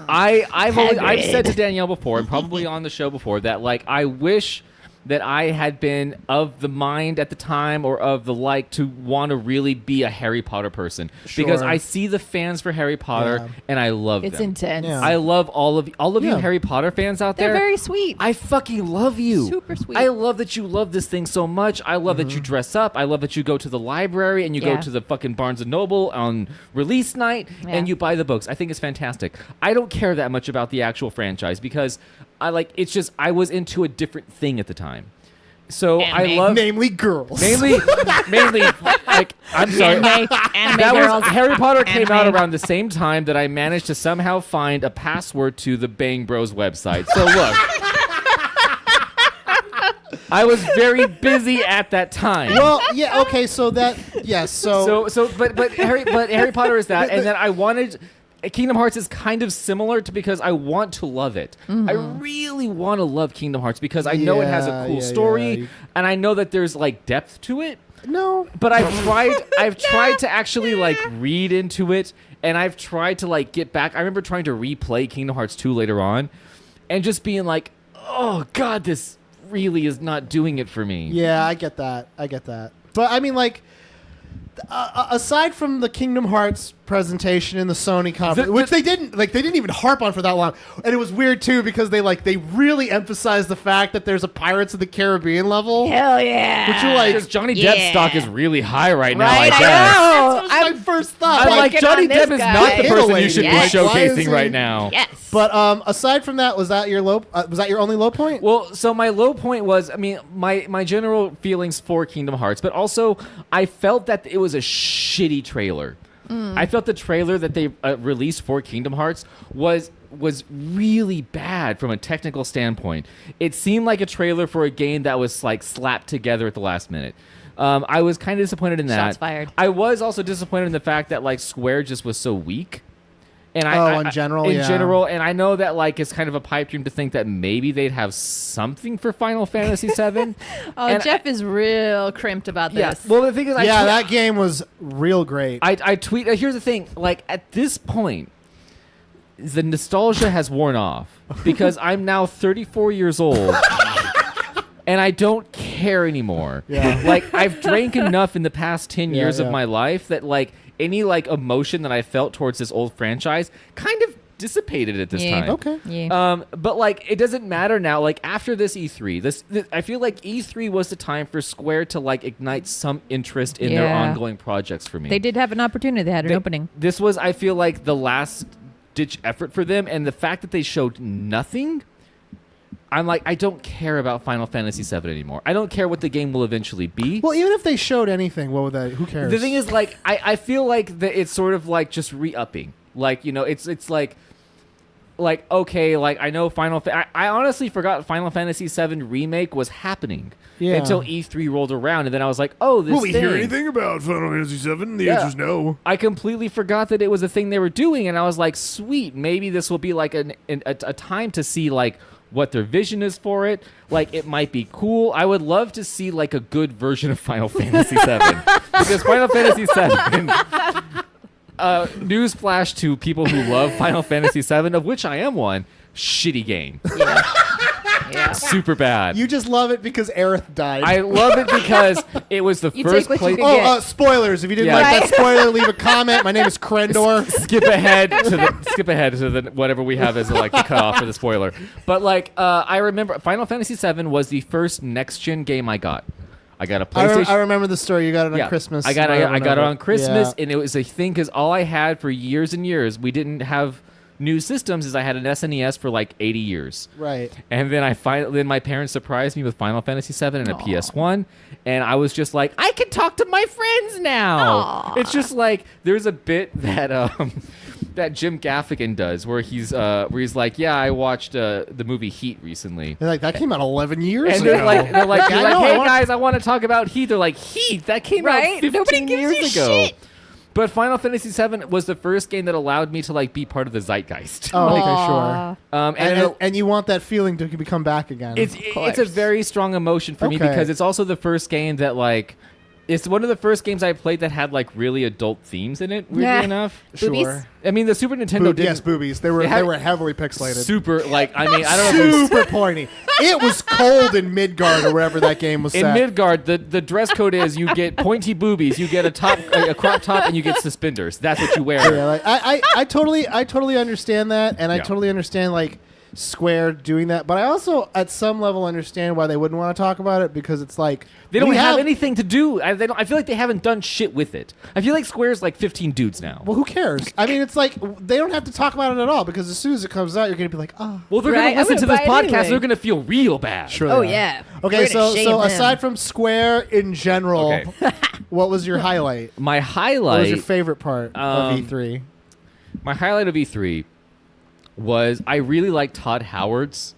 I've said to Danielle before, and probably on the show before, that like I wish that I had been of the mind at the time, or of the like, to want to really be a Harry Potter person. Sure. Because I see the fans for Harry Potter, and I love It's them. intense. Yeah. I love all of you Yeah. Harry Potter fans out They're there. very sweet. I fucking love you. Super sweet. I love that you love this thing so much. I love that you dress up. I love that you go to the library and you go Yeah. to the fucking Barnes and Noble on release night and you buy the books. I think it's fantastic. I don't care that much about the actual franchise because I was into a different thing at the time. So I love Namely girls. mainly like I'm sorry. Anime That girls. was Harry Potter came out Anime. around the same time that I managed to somehow find a password to the Bang Bros website. So look, I was very busy at that time. Well, yeah, okay, so that, yes, so But Harry Potter is that, and then I wanted. Kingdom Hearts is kind of similar to because I want to love it. I really want to love Kingdom Hearts because I know it has a cool story, and I know that there's like depth to it. no. But I've tried to actually like read into it, and I've tried to like get back. I remember trying to replay Kingdom Hearts 2 later on, and just being like, oh god, this really is not doing it for me. Yeah, I get that. But I mean, like, aside from the Kingdom Hearts presentation in the Sony conference, which they didn't even harp on for that long, and it was weird too because they really emphasized the fact that there's a Pirates of the Caribbean level. Hell yeah. Which you're like, Because Johnny Depp's stock is really high right now. Right, I I guess. know. that was my first thought. I'm like Get Johnny on this Depp is guy. not the person you should Yes. be Why is showcasing he- right now. Yes. But aside from that, was that your low? Was that your only low point? Well, so my low point was, I mean, my general feelings for Kingdom Hearts, but also I felt that it was a shitty trailer. I felt the trailer that they released for Kingdom Hearts was really bad from a technical standpoint. It seemed like a trailer for a game that was like slapped together at the last minute. I was kind of disappointed in that. Shots fired. I was also disappointed in the fact that like Square just was so weak. And in general, in yeah. general, and I know that like it's kind of a pipe dream to think that maybe they'd have something for Final Fantasy VII. Oh, And Jeff is real crimped about Yeah. this. Well, the thing is, that game was real great. I tweet. Here's the thing. Like at this point, the nostalgia has worn off because I'm now 34 years old. And I don't care anymore. Yeah. Like I've drank enough in the past 10 years yeah. of my life that like any like emotion that I felt towards this old franchise kind of dissipated at this time. Okay. Yeah. But like it doesn't matter now. Like after this E3, this I feel like E3 was the time for Square to like ignite some interest in their Yeah. ongoing projects for me. They did have an opportunity. They had an opening. This was, I feel like, the last ditch effort for them, and the fact that they showed nothing. I'm like, I don't care about Final Fantasy VII anymore. I don't care what the game will eventually be. Well, even if they showed anything, what would that? Who cares? The thing is, like, I feel like that it's sort of like just re-upping. Like, you know, it's like okay, like I know I honestly forgot Final Fantasy VII Remake was happening until E3 rolled around, and then I was like, oh, this. Will we thing. hear anything about Final Fantasy VII? The Yeah. answer's no. I completely forgot that it was a thing they were doing, and I was like, sweet, maybe this will be like a time to see like what their vision is for it. Like it might be cool. I would love to see like a good version of Final Fantasy VII because Final Fantasy VII. Newsflash to people who love Final Fantasy VII, of which I am one. Shitty game. Yeah. Super bad. You just love it because Aerith died. I love it because it was the You first take what you place. can get. Spoilers! If you didn't Yeah. like Right. that spoiler, leave a comment. My name is Krendor. skip ahead to the whatever we have as like the cutoff for the spoiler. But like I remember Final Fantasy VII was the first next gen game I got. I got a PlayStation. I remember the story. You got it on Christmas. I got it on Christmas, Yeah. and it was a thing because all I had for years and years, we didn't have new systems. Is I had an SNES for like 80 years. Right. And then then my parents surprised me with Final Fantasy VII and a PS1, and I was just like, I can talk to my friends now. Aw. It's just like there's a bit that that Jim Gaffigan does, where he's like, yeah, I watched the movie Heat recently. They're like, that came out 11 years And ago. they're like, I know, hey guys, I want to talk about Heat. They're like, Heat? That came out Right? 15 Nobody gives years you ago. shit. But Final Fantasy VII was the first game that allowed me to like be part of the zeitgeist. Oh, okay, Aw. sure. And you want that feeling to become back again. It's a very strong emotion for me Okay. because it's also the first game that like it's one of the first games I played that had like really adult themes in it. Weirdly Yeah. enough, Boobies? Sure. I mean the Super Nintendo did Yes, boobies. They were heavily pixelated. super like I mean I don't know if it was, Super pointy. It was cold in Midgard or wherever that game was in set. Midgard the dress code is you get pointy boobies, you get a crop top, and you get suspenders. That's what you wear. Yeah, like I totally understand that, and I Yeah. totally understand like Square doing that, but I also at some level understand why they wouldn't want to talk about it because it's like They don't we have anything to do. I feel like they haven't done shit with it. I feel like Square's like 15 dudes now. Well, who cares? I mean, it's like they don't have to talk about it at all because as soon as it comes out, you're gonna be like, oh, Well, they're Right, gonna listen I'm to gonna this buy it podcast. anyway. They're gonna feel real bad. sure. Oh, they are. yeah. Okay, We're so gonna shame them. aside from Square in general, Okay. what was your highlight? My What was highlight. your favorite part of E E3? My highlight of E3 was I really like Todd Howard's.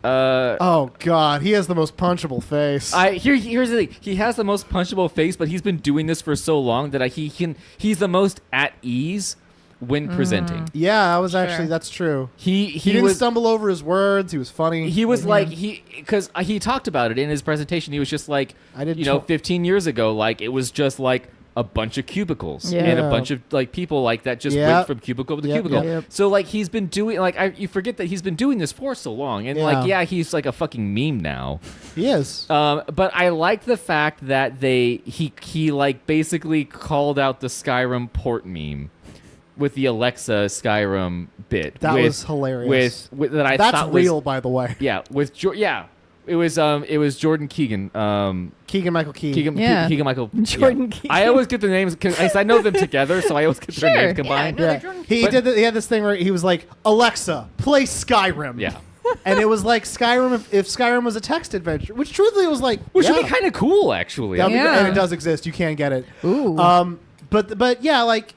Oh God, he has the most punchable face. Here's the thing. He has the most punchable face, but he's been doing this for so long that he's the most at ease when presenting. yeah, I was Sure. actually that's true. He He didn't was stumble over his words. He was funny. he was like because he talked about it in his presentation. He was just like I did 15 years ago, like it was just like a bunch of cubicles Yeah. and a bunch of like people like that just Yep. went from cubicle to Yep, cubicle. yep. So like he's been doing like you forget that he's been doing this for so long, and Yeah. he's like a fucking meme now. He is. But I like the fact that he like basically called out the Skyrim port meme with the Alexa Skyrim bit. That with- was hilarious. With that I That's thought was real, by the way. yeah, it was Jordan Keegan. Keegan-Michael Key. Keegan Yeah. Michael. Jordan Keegan. I always get the names because I know them together, so I always get their Sure, names combined. yeah, no, Yeah. they're Jordan He had this thing where he was like, Alexa, play Skyrim. Yeah. And it was like Skyrim if Skyrim was a text adventure, which truthfully was like, Which yeah. would be kind of cool, actually. That'd be Yeah. great. And it does exist. You can get it. Ooh. But yeah, like,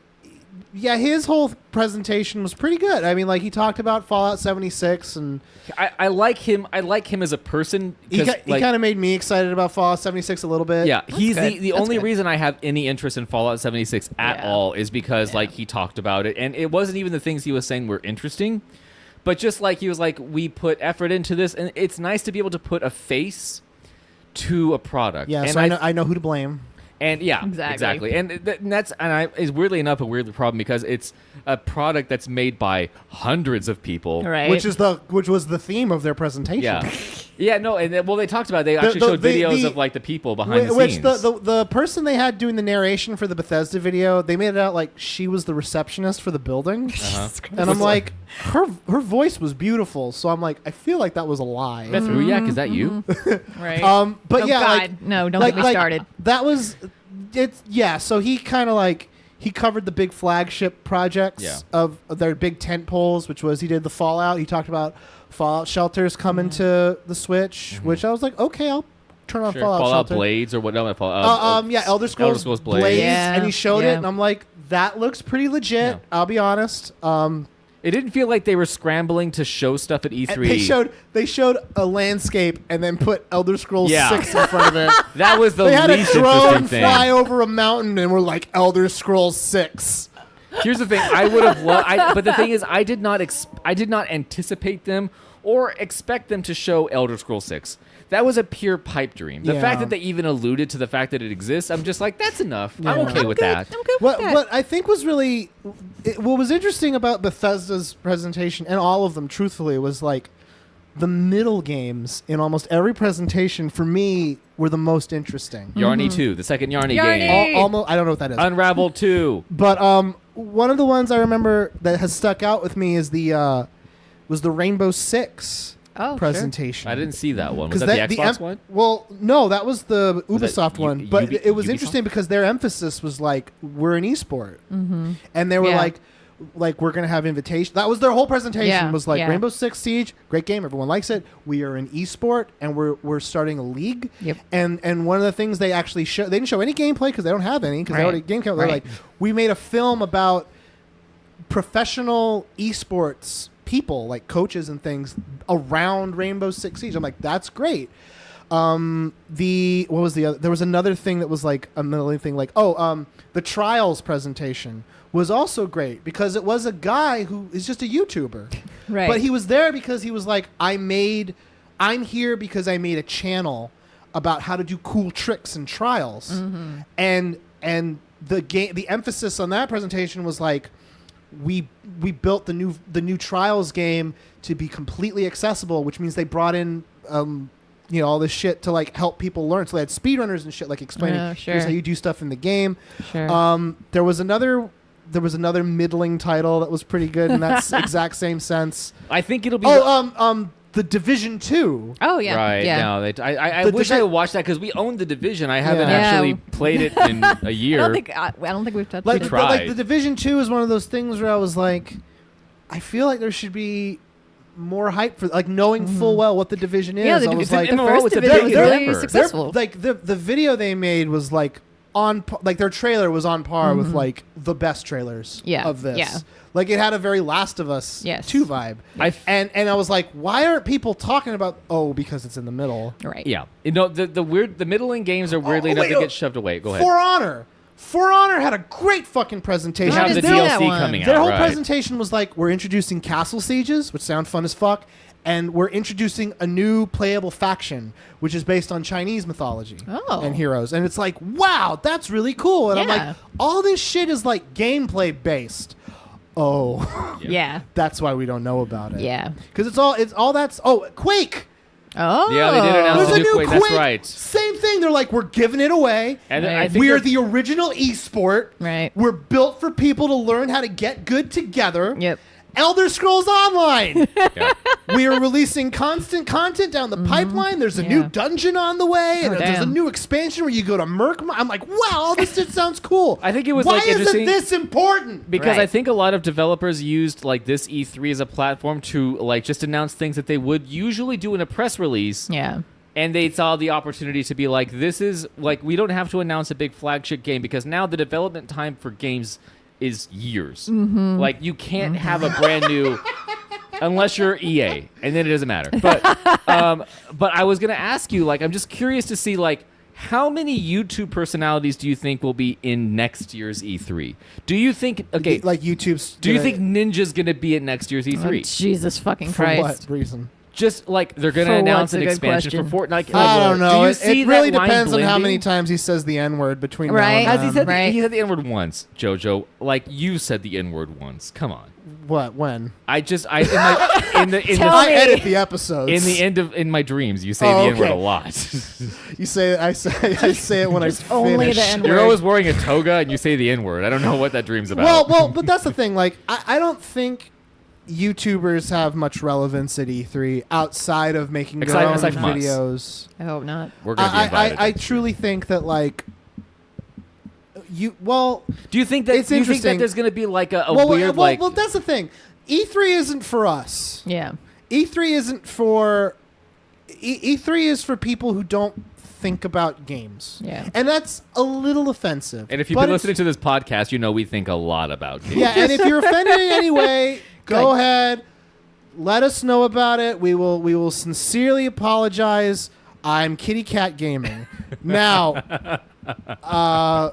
yeah, his whole presentation was pretty good. I mean, like, he talked about Fallout 76, and I like him. I like him as a person. he 'cause, like, kind of made me excited about Fallout 76 a little bit. yeah, he's good. the That's only good. reason I have any interest in Fallout 76 at Yeah. all is because like he talked about it, and it wasn't even the things he was saying were interesting, but just like he was like, we put effort into this, and it's nice to be able to put a face to a product. Yeah, and so I know who to blame. And yeah, Exactly. and that's is weirdly enough a weird problem because it's a product that's made by hundreds of people. Right. Which was the theme of their presentation. Yeah, yeah, no, and they talked about it. They actually showed videos of like the people behind the which scenes. the person they had doing the narration for the Bethesda video, they made it out like she was the receptionist for the building, and I'm like, her voice was beautiful, so I'm like, I feel like that was a lie. Beth Ruyak, is that you? Right. But Oh, yeah, God. like, No, don't like, get me started. That was it's yeah. So he kind of like he covered the big flagship projects Yeah. of their big tent poles, which was he did the Fallout. He talked about Fallout shelters coming to the Switch, which I was like, okay, I'll turn on Sure. Fallout shelter. Blades or what? No, Fallout. Yeah, Elder Scrolls Blades. Blades, Yeah, and he showed yeah. it, and I'm like, that looks pretty legit. Yeah. I'll be honest. It didn't feel like they were scrambling to show stuff at E3. and they showed a landscape and then put Elder Scrolls Yeah. 6 in front of it. That was the They had a least drone interesting thing. fly over a mountain and were like Elder Scrolls 6. Here's the thing: I would have loved, but the thing is, I did not anticipate them or expect them to show Elder Scrolls 6. That was a pure pipe dream. The Yeah. fact that they even alluded to the fact that it exists, I'm just like, that's enough. I'm Yeah. okay with that. I'm good What with that. what I think was really what was interesting about Bethesda's presentation and all of them, truthfully, was like the middle games in almost every presentation for me were the most interesting. Yarny 2, the second Yarny, Yarny! game. Almost, I don't know what that is. Unravel 2. But one of the ones I remember that has stuck out with me is the Rainbow Six Oh, presentation. I didn't see that one. Was 'Cause that the Xbox one? Well, no, that was the Was that Ubisoft one. But Ubi- it was Ubisoft? interesting because their emphasis was like, we're an esport. Mm-hmm. And they were Yeah. like we're going to have invitation. That was their whole presentation Yeah, was like, yeah. Rainbow Six Siege, great game. Everyone likes it. We are an esport and we're starting a league. Yep. And one of the things they actually they didn't show any gameplay because they don't have any because they Right. already gameplay. They're Right. like, we made a film about professional esports people, like coaches and things, around Rainbow Six Siege. I'm like, that's great. What was the other? There was another thing that was like a middling thing, like the Trials presentation was also great because it was a guy who is just a YouTuber, Right. But he was there because he was like, I'm here because I made a channel about how to do cool tricks in Trials, and the emphasis on that presentation was like, we built the new Trials game to be completely accessible, which means they brought in all this shit to like help people learn. So they had speedrunners and shit like explaining here's how you do stuff in the game. Sure. There was another middling title that was pretty good in that exact same sense. I think it'll be. The Division 2. Oh yeah. Right. Yeah. No, I wish I had watched that because we owned the Division. I haven't actually played it in a year. I don't think we've touched Like, it. but like the Division 2 is one of those things where I was like, I feel like there should be more hype for like knowing full well what the Division is. Yeah, I was like, the MMO, first it's a Division big was really endeavor. successful. like the video they made was like like their trailer was on par with like the best trailers of this. Yeah. Like it had a very Last of Us 2 vibe. And I was like, why aren't people talking about because it's in the middle. Right. Yeah. The middling games are weirdly enough to get shoved away. Go ahead. For Honor had a great fucking presentation. They have the didn't see that DLC one. coming out. Their whole right. presentation was like, we're introducing castle sieges, which sound fun as fuck, and we're introducing a new playable faction, which is based on Chinese mythology and heroes. And it's like, wow, that's really cool. And I'm like, all this shit is like gameplay based. Oh, Yeah. that's why we don't know about it. Yeah. Because it's all that's Quake. Oh. Yeah, they did announce There's the a new Quake. Quake. That's right. Same thing. They're like, we're giving it away. And Right. I think We're they're- the original esport. Right. We're built for people to learn how to get good together. Yep. Elder Scrolls Online. Yeah. We are releasing constant content down the pipeline. There's a new dungeon on the way. And there's a damn. new expansion where you go to Merc. I'm like, wow, all this shit sounds cool. I think it was Why like isn't interesting this important? because I Right. think a lot of developers used like this E3 as a platform to like just announce things that they would usually do in a press release. Yeah. And they saw the opportunity to be like, this is like, we don't have to announce a big flagship game because now the development time for games is years. Like, you can't have a brand new, unless you're EA, and then it doesn't matter. But I was going to ask you, like, I'm just curious to see, like, how many YouTube personalities do you think will be in next year's E3? Do you think, Like YouTube's. do you think Ninja's going to be at next year's E3? Oh, Jesus fucking For Christ. what reason? Just like they're going to For announce what's a an good expansion question? for Fortnite. I don't know. Do you It see really that line depends on how blending? many times he says the N-word between Right. now and Has he said then. Right. he said the N-word once, Jojo? Like you said the N-word once. Come on. What? When? I in Tell me. I edit the episodes. in my dreams, you say Oh, the N-word okay. a lot. You say I say it when I only finish. the N-word. You're always wearing a toga and you say the N-word. I don't know what that dream's about. Well, but that's the thing. Like, I don't think YouTubers have much relevance at E3 outside of making their own aside from us. videos. I hope not. We're gonna be invited. I truly think that like do you think that it's do you think that interesting. there's going to be like a well, weird well, like well, that's the thing. E3 isn't for us. Yeah. E3 isn't for E3 is for people who don't think about games. Yeah. And that's a little offensive. and if you've but been it's- listening to this podcast, you know we think a lot about games. Yeah, and if you're offended in any way, go Good. ahead. Let us know about it. We will sincerely apologize. I'm Kitty Cat Gaming. Now, my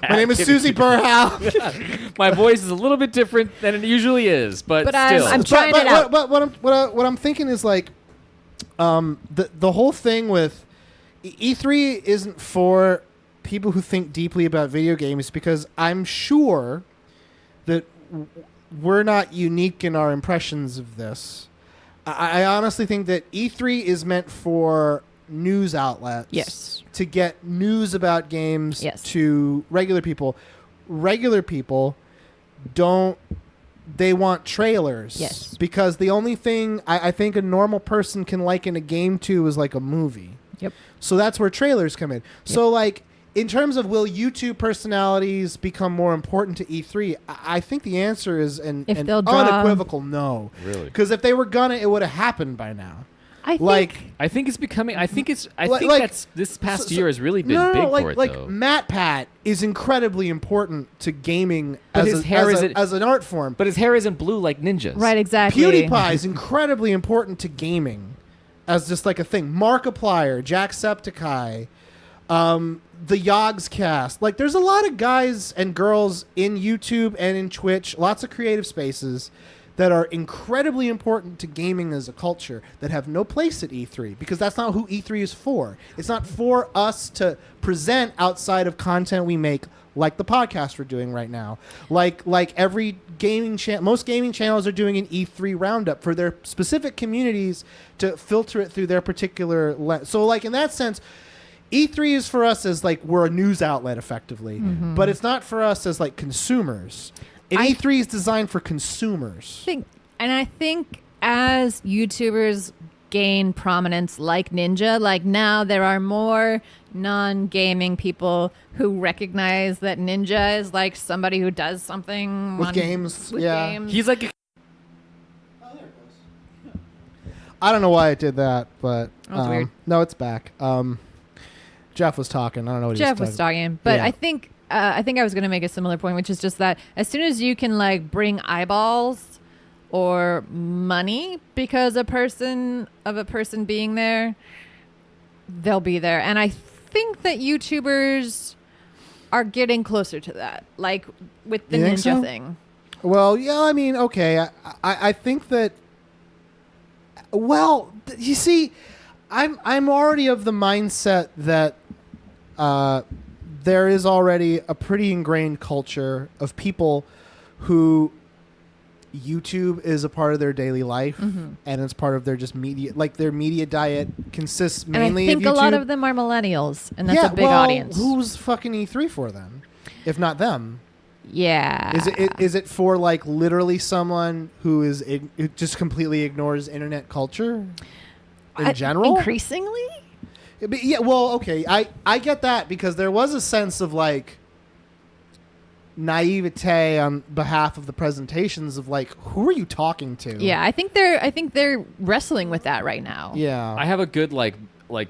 name is Susie Burhow. My voice is a little bit different than it usually is, but But still. I'm trying but it out. what I'm thinking is like, the whole thing with E3 isn't for people who think deeply about video games, because I'm sure that we're not unique in our impressions of this. I honestly think that E3 is meant for news outlets. Yes. To get news about games Yes. to regular people. Regular people they want trailers. Yes. Because the only thing I think a normal person can liken a game to is like a movie. Yep. So that's where trailers come in. So like, in terms of will YouTube personalities become more important to E3, I think the answer is an If they'll draw- unequivocal no. Really? Because if they were gonna, it would have happened by now. I think it's becoming. I think it's. I Like- think like- that's this past year has really been no, big like, for it like though. Matt Pat is incredibly important to gaming But as, his hair as an art form. But his hair isn't blue like Ninja's. Right, exactly. PewDiePie is incredibly important to gaming as just like a thing. Markiplier, Jacksepticeye, the Yogscast. Like, there's a lot of guys and girls in YouTube and in Twitch, lots of creative spaces that are incredibly important to gaming as a culture that have no place at E3 because that's not who E3 is for. It's not for us to present outside of content we make, like the podcast we're doing right now. Like every gaming channel, most gaming channels are doing an E3 roundup for their specific communities to filter it through their particular lens. So, like, in that sense, E3 is for us as like we're a news outlet effectively, but it's not for us as like consumers. And E3 is designed for consumers. I think as YouTubers gain prominence like Ninja, like now there are more non-gaming people who recognize that Ninja is like somebody who does something With games, with yeah. games. He's like. I don't know why it did that, but That was weird. No, it's back. Jeff was talking. I don't know what Jeff he was was talking, but Yeah. I think I was going to make a similar point, which is just that as soon as you can like bring eyeballs or money because of a person being there, they'll be there. And I think that YouTubers are getting closer to that, like with the You think Ninja so? thing. Well, yeah, I mean, okay. I think that. Well, you see, I'm already of the mindset that there is already a pretty ingrained culture of people who YouTube is a part of their daily life, and it's part of their just media. Like their media diet consists mainly and I think of YouTube. a lot of them are millennials, and that's yeah, a big well, audience. Who's fucking E3 for then, if not them? Yeah. Is it for like literally someone who is who just completely ignores internet culture in general? Increasingly? But yeah, well, okay, I get that because there was a sense of like naivete on behalf of the presentations of like, who are you talking to? Yeah, I think they're wrestling with that right now. Yeah. I have a good like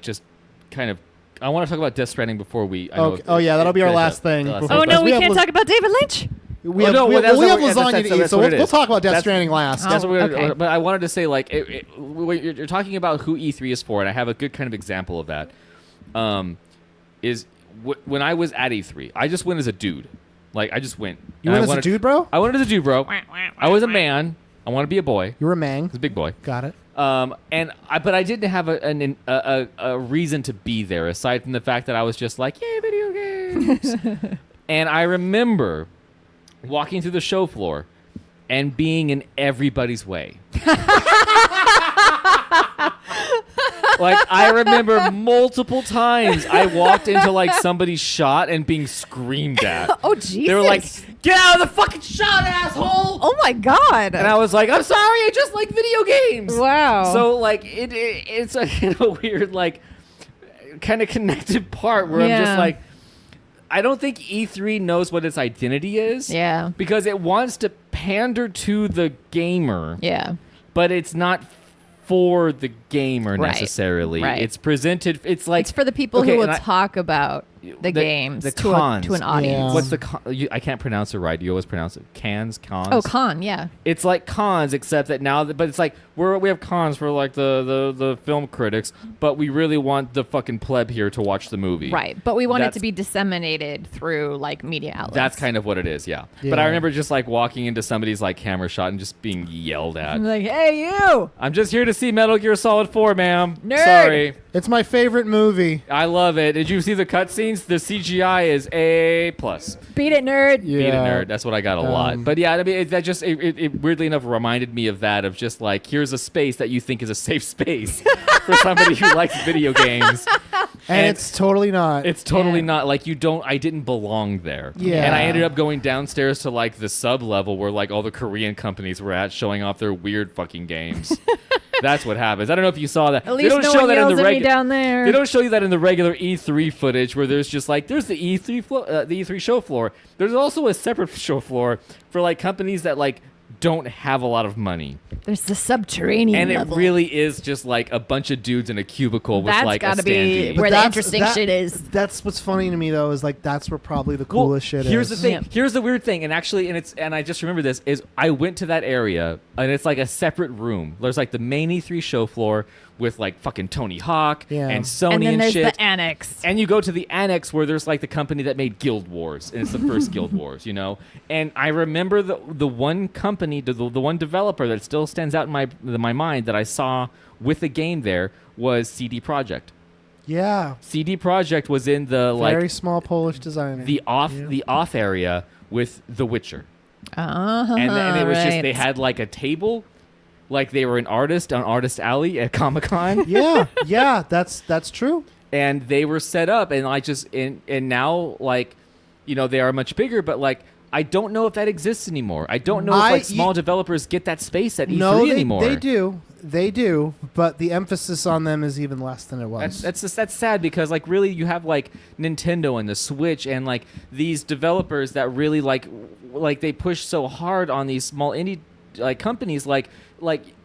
just kind of. I want to talk about Death Stranding before we. Okay. Oh yeah, that'll be our last thing. Oh before- no, we have can't las- talk about David Lynch. We Oh, have, no, we well, have, that's we what have we're- lasagna that's to eat, what so it we'll is. talk about Death That's- Stranding last. That's what we're okay. But I wanted to say, like, you're talking about who E3 is for, and I have a good kind of example of that. When I was at E3, I just went as a dude. Like, I just went. You went as a dude, bro? I went as a dude, bro. I was a man. I want to be a boy. You were a man. I was a big boy. Got it. But I didn't have a reason to be there aside from the fact that I was just like, yay, video games. And I remember walking through the show floor and being in everybody's way. Like, I remember multiple times I walked into like somebody's shot and being screamed at. Oh Jesus! They were like, "Get out of the fucking shot, asshole!" "Oh my god!" And I was like, "I'm sorry, I just like video games." Wow. So like it's a weird like kind of connected part where I'm Yeah. just like, I don't think E3 knows what its identity is. Yeah. Because it wants to pander to the gamer. Yeah. But it's not for the gamer Right. necessarily. Right. It's presented. It's like It's for the people okay, who will and I- talk about the games the to cons. an audience. Yeah. What's the I can't pronounce it right. You always pronounce it cons. Oh, con, yeah. It's like cons, except that now, but it's like we have cons for like the film critics, but we really want the fucking pleb here to watch the movie. Right. But we want it That's- to be disseminated through like media outlets. That's kind of what it is, yeah. But I remember just like walking into somebody's like camera shot and just being yelled at. I'm like, hey you! I'm just here to see Metal Gear Solid 4, ma'am. Nerd. Sorry. It's my favorite movie. I love it. Did you see the cutscenes? The CGI is A+. Beat it, nerd. Yeah. Beat it, nerd. That's what I got a lot. But yeah, I mean, it weirdly enough reminded me of that, of just like, here's a space that you think is a safe space for somebody who likes video games. And it's totally not. It's totally Yeah. not like I didn't belong there. Yeah. And I ended up going downstairs to like the sub level where like all the Korean companies were at showing off their weird fucking games. That's what happens. I don't know if you saw that. At least no one yells at me down there. They don't show you that in the regular E3 footage where there's just like there's the E3 the E3 show floor. There's also a separate show floor for like companies that like don't have a lot of money. There's the subterranean And level. it really is just like a bunch of dudes in a cubicle with That's like a gotta be standee. where the that's- interesting that- shit is. That's what's funny to me though, is like that's where probably the Well, coolest shit here's is. the thing. Yeah. Here's the weird thing, and actually, and I just remember this is I went to that area, and it's like a separate room. There's like the main E3 show floor with like fucking Tony Hawk Yeah. and Sony And then there's shit. the annex. And you go to the annex where there's like the company that made Guild Wars, and it's the first Guild Wars, you know. And I remember the one company, the one developer that still stands out in my mind that I saw with the game there was CD Projekt. Yeah. CD Projekt was in the Very like small Polish designer. the off area with The Witcher, Uh-huh, and it was just right. they had like a table, like they were an artist on Artist Alley at Comic-Con. yeah, that's true. And they were set up, and I just and now like, you know, they are much bigger, but like I don't know if that exists anymore. I don't know if like small developers get that space at E3 No, anymore. they do, but the emphasis on them is even less than it was. That's sad because like really you have like Nintendo and the Switch and like these developers that really like they push so hard on these small indie like companies like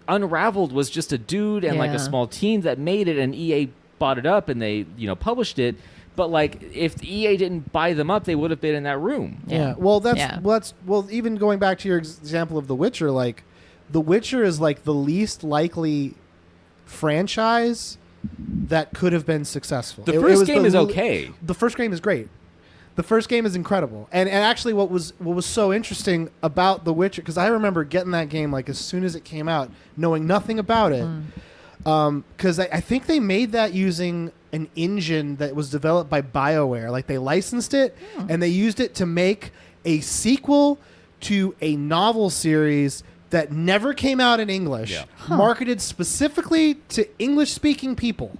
Unraveled was just a dude and like Yeah. a small team that made it, and EA bought it up and they, you know, published it. But like if EA didn't buy them up, they would have been in that room. Yeah. Well, Yeah. well, even going back to your example of The Witcher, like The Witcher is like the least likely franchise that could have been successful. The It first was game is okay. The first game is great. The first game is incredible. And actually what was so interesting about The Witcher, because I remember getting that game like as soon as it came out, knowing nothing about it. Because I think they made that using an engine that was developed by BioWare. Like they licensed it and they used it to make a sequel to a novel series that never came out in English, Yeah. marketed specifically to English-speaking people.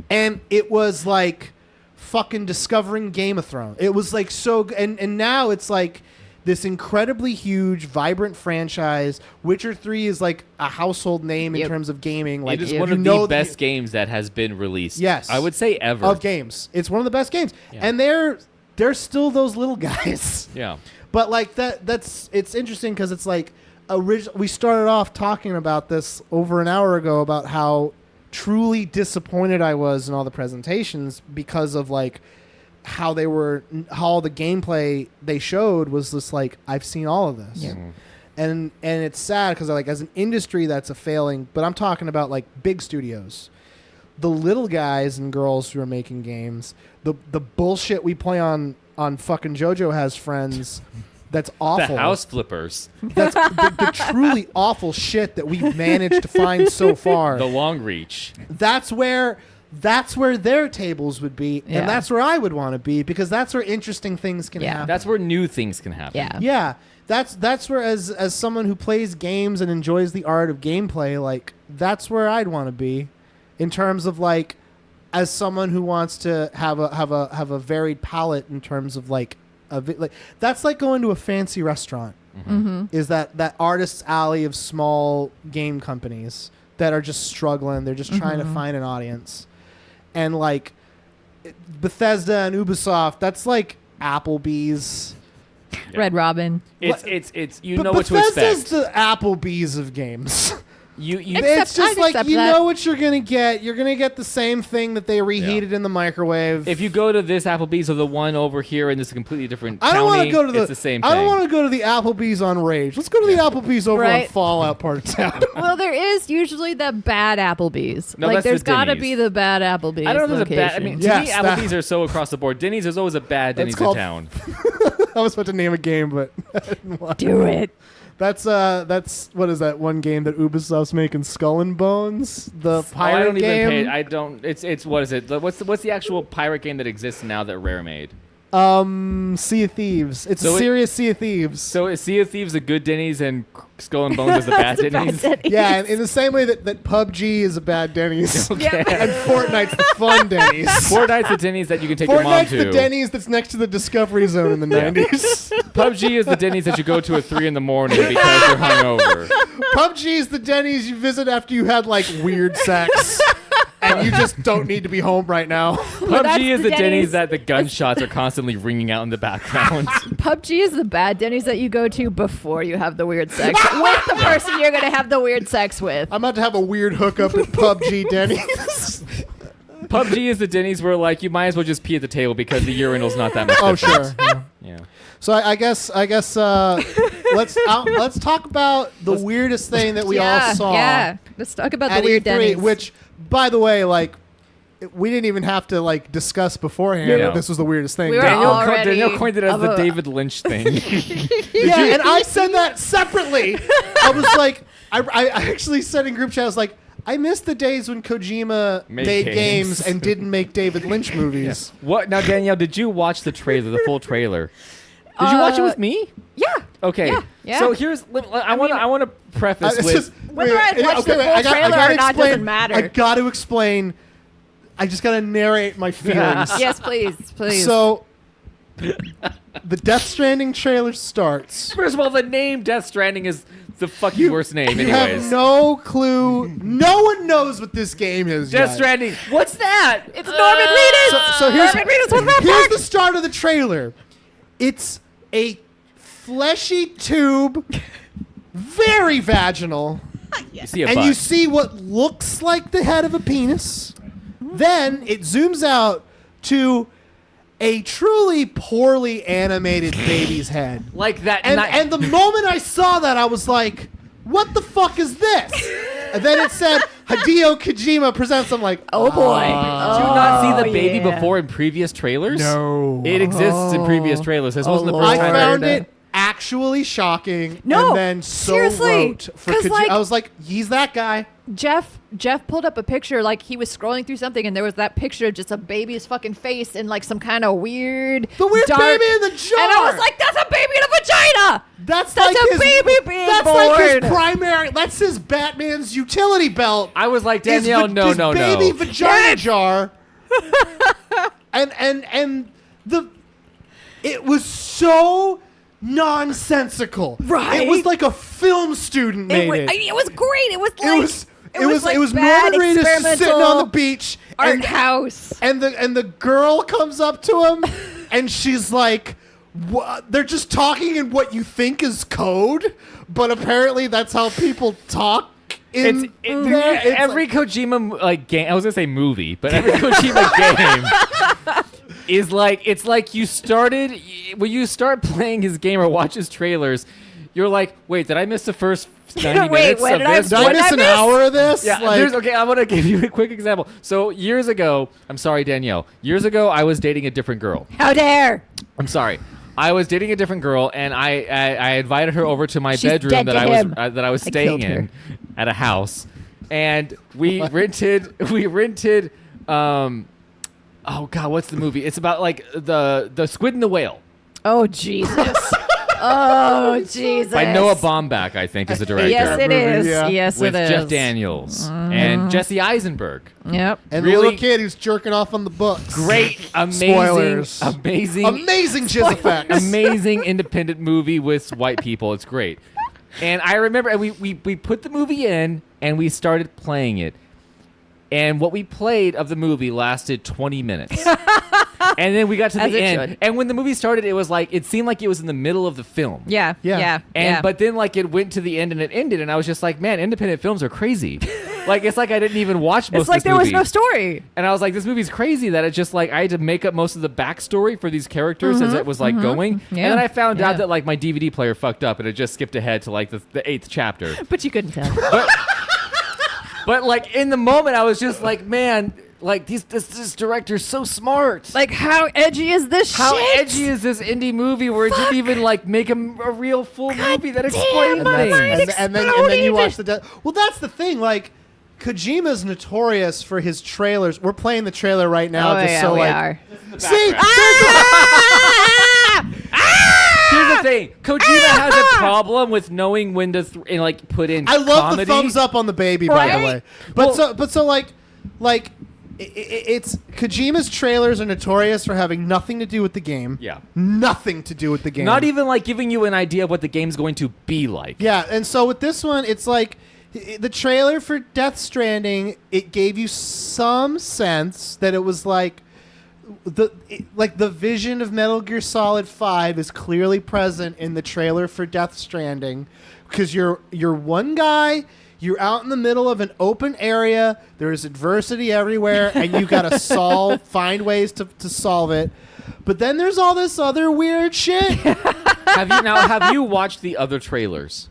And it was like fucking discovering Game of Thrones. It was like so and now it's like this incredibly huge, vibrant franchise. Witcher 3 is like a household name in Yep. terms of gaming. Like It is you one of know the best games that has been released. Yes. I would say ever. of games. It's one of the best games. Yeah. And they're still those little guys. Yeah. But like that's it's interesting because it's like we started off talking about this over an hour ago about how truly disappointed I was in all the presentations because of like how all the gameplay they showed was just like, I've seen all of this. Yeah. And it's sad because like as an industry that's a failing, but I'm talking about like big studios, the little guys and girls who are making games, the bullshit we play on fucking JoJo Has Friends. That's awful. The house flippers. That's the truly awful shit that we've managed to find so far. The long reach. That's where their tables would be, Yeah. and that's where I would want to be because that's where interesting things can Yeah. happen. That's where new things can happen. Yeah. Yeah, that's where as someone who plays games and enjoys the art of gameplay, like that's where I'd want to be, in terms of like, as someone who wants to have a varied palette in terms of like that's like going to a fancy restaurant. Is that artist's alley of small game companies that are just struggling. They're just trying to find an audience, and like Bethesda and Ubisoft, that's like Applebee's. Yeah. Red Robin. It's you But know what to Bethesda's expect. the Applebee's of games. You It's just I'd like accept you that. know what you're gonna get. You're gonna get the same thing that they reheated in the microwave. if you go to this Applebee's or the one over here in this completely different I don't want county, to go to it's the same thing. I don't want to go to the Applebee's on Rage. Let's go to the Applebee's over on Right. Fallout part of town. Well, there is usually the bad Applebee's. No, like, that's the there's got to Denny's. be the bad Applebee's. I don't know if there's a bad. I location. mean, to Yes, me, that- Applebee's are so across the board. Denny's, there's always a bad That's Denny's called- in town. I was about to name a game, but I didn't want to. do it. That's what is that one game that Ubisoft's making? Skull and Bones, the pirate I don't game. even pay. I don't. It's what is it? What's the actual pirate game that exists now that Rare made? Sea of Thieves. It's So a it- serious Sea of Thieves. So is Sea of Thieves a good Denny's and Skull and Bones is a bad Denny's? Yeah, and in the same way that PUBG is a bad Denny's, Okay. and Fortnite's the fun Denny's. Fortnite's the Denny's that you can take your mom Fortnite's to. the Denny's that's next to the Discovery Zone in the 90s. PUBG is the Denny's that you go to at 3 a.m. because you're hungover. PUBG is the Denny's you visit after you had like weird sex. And and you just don't need to be home right now. PUBG is the Denny's Denny's that the gunshots are constantly ringing out in the background. PUBG is the bad Denny's that you go to before you have the weird sex with the person you're gonna have the weird sex with. I'm about to have a weird hookup at PUBG Denny's. PUBG is the Denny's where like you might as well just pee at the table because the urinal's not that much. Oh different. sure. Yeah. So I guess let's talk about the weirdest thing that we all saw. Yeah, let's talk about the at weird E3, Denny's. which, by the way, like we didn't even have to like discuss beforehand No. that this was the weirdest thing. We were Danielle coined it as of the a- David Lynch thing. Yeah, and I said that separately. I was like, I actually said in group chat, I was like, I miss the days when Kojima made games and didn't make David Lynch movies. What now, Danielle? Did you watch the trailer, the full trailer? Did you watch it with me? Yeah. Okay. Yeah. So here's I want to preface It's with just, Whether I watched the full I trailer gotta or not explain, doesn't matter. I got to explain. I just got to narrate my feelings. Yes, please. So, the Death Stranding trailer starts. First of all, the name Death Stranding is the fucking worst name. You Anyways, have no clue. No one knows what this game is Death yet. Stranding. What's that? It's Norman Reedus. So here's, Norman Reedus was here's the start of the trailer. It's a fleshy tube, very vaginal, You see a and butt. you see what looks like the head of a penis. Then it zooms out to a truly poorly animated baby's head. like that. And the moment I saw that, I was like, what the fuck is this? And then it said, Hideo Kojima presents. I'm like, Oh boy. Did you not see the baby yeah. before in previous trailers? No. It exists in previous trailers. This wasn't the Lord. first I time found I heard it actually shocking. No, and then so seriously, wrote for 'cause, Kojima. like- I was like, he's that guy. Jeff pulled up a picture, like he was scrolling through something, and there was that picture of just a baby's fucking face in like some kind of weird, The weird dark, baby in the jar. And I was like, "That's a baby in a vagina." That's That's like a his, baby being That's like his born. primary. That's his Batman's utility belt. I was like, His Danielle, his no. baby vagina jar. and it was so nonsensical. Right? It was like a film student made it. It was great. It was like It was bad Norman Reedus just sitting experimental on the beach art house. and the girl comes up to him and she's like, what? They're just talking in what you think is code, but apparently that's how people talk. It's Every Kojima like game. I was gonna say movie, but every Kojima game is like it's like you started when you start playing his game or watch his trailers. You're like, wait, did I miss the first 90 Wait, minutes what of did I this? Did I miss an hour of this? Yeah, Like, okay, I want to give you a quick example. So years ago, I'm sorry, Danielle. Years ago, I was dating a different girl. How dare! I'm sorry. I was dating a different girl, and I invited her over to my She's bedroom dead that to I was him. that I was I staying killed her. in at a house, and we rented. Oh God, what's the movie? It's about like the Squid and the Whale Oh Jesus! Oh Jesus! by Noah Baumbach, I think, is the director. Yes, it is. Yeah. Yes, with it is. Jeff Daniels and Jesse Eisenberg. Yep. and really- the little kid who's jerking off on the books. Great, amazing, Spoilers. amazing, Amazing jizz effects. amazing independent movie with white people. It's great. And I remember and we put the movie in and we started playing it. And what we played of the movie lasted 20 minutes. And then we got to As the it end. should. And when the movie started, it was like it seemed like it was in the middle of the film. Yeah. Yeah. Yeah. And yeah. but then like it went to the end and it ended and I was just like, man, independent films are crazy. Like it's like I didn't even watch most it's like of this there was movie. no story. And I was like, this movie's crazy that it's just like I had to make up most of the backstory for these characters as it was like going. Yeah. And then I found Yeah. out that like my DVD player fucked up and it just skipped ahead to like the 8th chapter. But you couldn't tell. But like in the moment, I was just like, man, like this director's so smart. Like, how edgy is this How shit? edgy is this indie movie where it didn't even like make a real full movie that explained my things? mind and then you watch the well, that's the thing. Like, Kojima's notorious for his trailers. We're playing the trailer right now, Oh, just yeah, so we like. are. See, Here's the thing: Kojima has a problem with knowing when to like put in. I love comedy. the thumbs up on the baby, by the Right? way. But Well- so like it's Kojima's trailers are notorious for having nothing to do with the game. Yeah. Nothing to do with the game. Not even like giving you an idea of what the game's going to be like. Yeah, and so with this one, it's like the trailer for Death Stranding, it gave you some sense that it was like the vision of Metal Gear Solid 5 is clearly present in the trailer for Death Stranding, because you're one guy, you're out in the middle of an open area, there's adversity everywhere, and you got to find ways to solve it. But then there's all this other weird shit. Have you watched the other trailers?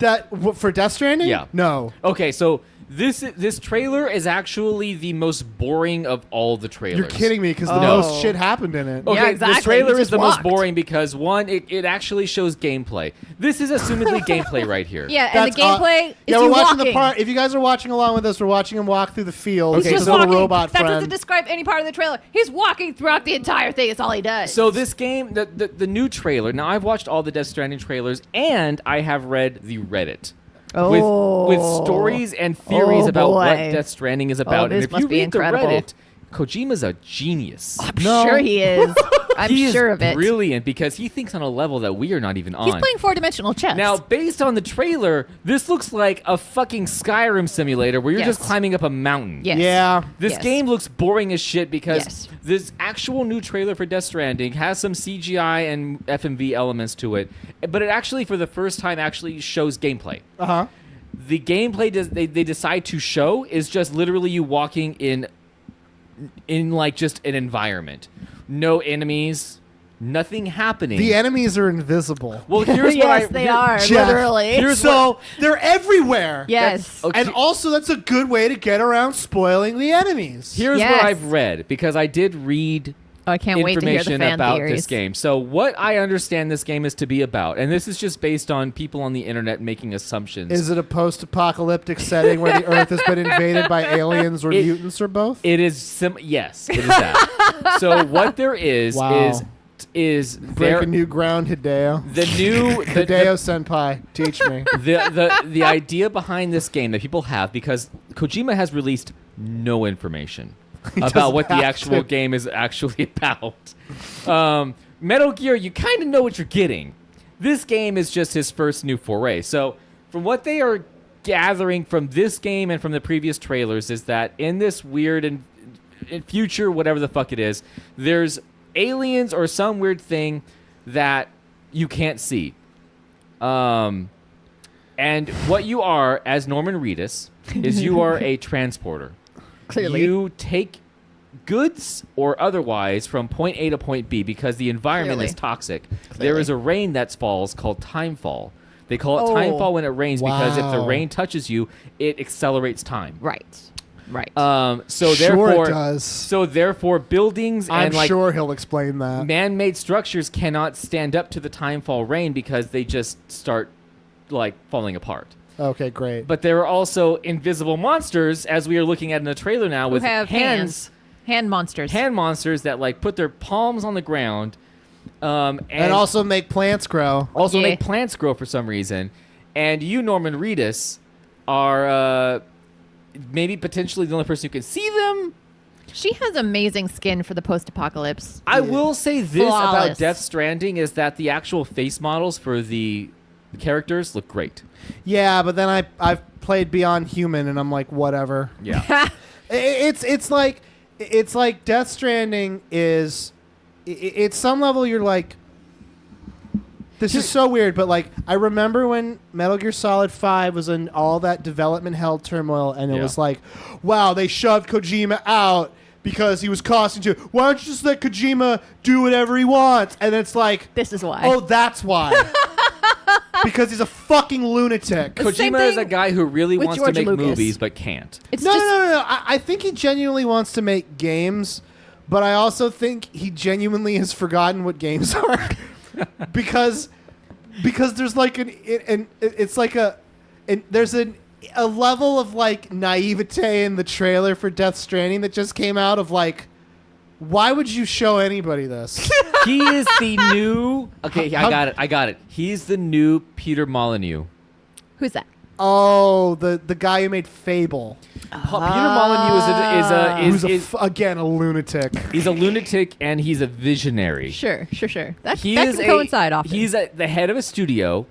For Death Stranding? Yeah. No. Okay, so this trailer is actually the most boring of all the trailers. You're kidding me, because the most shit happened in it. Okay, Yeah, exactly. this trailer He is just the walked. most boring because, one, it actually shows gameplay. This is assumedly gameplay right here. Yeah, and the gameplay is we're you watching walking. the part. If you guys are watching along with us, we're watching him walk through the field. Okay, He's His just little walking. robot That friend. doesn't describe any part of the trailer. He's walking throughout the entire thing. It's all he does. So this game, the new trailer, now I've watched all the Death Stranding trailers, and I have read the Reddit. With stories and theories about what boy. Death Stranding is about. this And if must you be read incredible. the Reddit, Kojima's a genius. I'm sure he is. I'm He sure is of it. brilliant because he thinks on a level that we are not even on. He's playing four-dimensional chess. Now, based on the trailer, this looks like a fucking Skyrim simulator where you're Yes. just climbing up a mountain. Yes. Yeah. This Yes. game looks boring as shit because Yes. this actual new trailer for Death Stranding has some CGI and FMV elements to it, but it actually, for the first time, actually shows gameplay. Uh-huh. The gameplay they decide to show is just literally you walking in like just an environment. No enemies, nothing happening. The enemies are invisible. well, here's yes, what I they are, Jeff, literally. So they're everywhere. Yes. Okay. And also, that's a good way to get around spoiling the enemies. Here's Yes. what I've read, because I did read Oh, I can't wait to hear the information fan about theories. this game. So what I understand this game is to be about, and this is just based on people on the internet making assumptions. Is it a post-apocalyptic setting where the Earth has been invaded by aliens or mutants or both? It is yes, it is that. So what there is Wow. is Breaking new ground, Hideo. Hideo Senpai, teach me. the idea behind this game that people have, because Kojima has released no information about what the have actual to. game is actually about. Metal Gear, you kind of know what you're getting. This game is just his first new foray. So from what they are gathering from this game and from the previous trailers is that in this weird and in future, whatever the fuck it is, there's aliens or some weird thing that you can't see. And what you are, as Norman Reedus, is you are a transporter. Clearly. You take goods or otherwise from point A to point B because the environment Clearly. is toxic. There Clearly. is a rain that falls called timefall. They call it Oh. timefall when it rains because if the Wow. rain touches you, it accelerates time. Right. Right. So Sure therefore, it does. So therefore, buildings I'm and like sure he'll explain that. man-made structures cannot stand up to the timefall rain because they just start like falling apart. Okay, great. But there are also invisible monsters, as we are looking at in the trailer now, Who with have hands. Hand monsters. hand monsters that like put their palms on the ground, and also make plants grow. also Yeah. make plants grow for some reason. And you, Norman Reedus, are maybe potentially the only person who can see them. She has amazing skin for the post-apocalypse. I will say this about Flawless. Death Stranding is that the actual face models for the characters look great. Yeah, but then I've played Beyond Human, and I'm like, whatever. Yeah. It's like Death Stranding is. At some level, you're like, this is so weird. But like, I remember when Metal Gear Solid 5 was in all that development hell turmoil, and it Yeah. was like, wow, they shoved Kojima out because he was costing too. Why don't you just let Kojima do whatever he wants? And it's like, This is why. oh, that's why. Because he's a fucking lunatic. The same Kojima is a thing guy who really with wants George to make Lucas. movies but can't. It's No, just no. I think he genuinely wants to make games, but I also think he genuinely has forgotten what games are, because there's like there's a level of like naivete in the trailer for Death Stranding that just came out of like, why would you show anybody this? He is the new. Okay, I got it. He's the new Peter Molyneux. Who's that? Oh, the guy who made Fable, Peter Molyneux who's again a lunatic. he's a lunatic and he's a visionary. Sure. That He can is coincide often. He's the head of a studio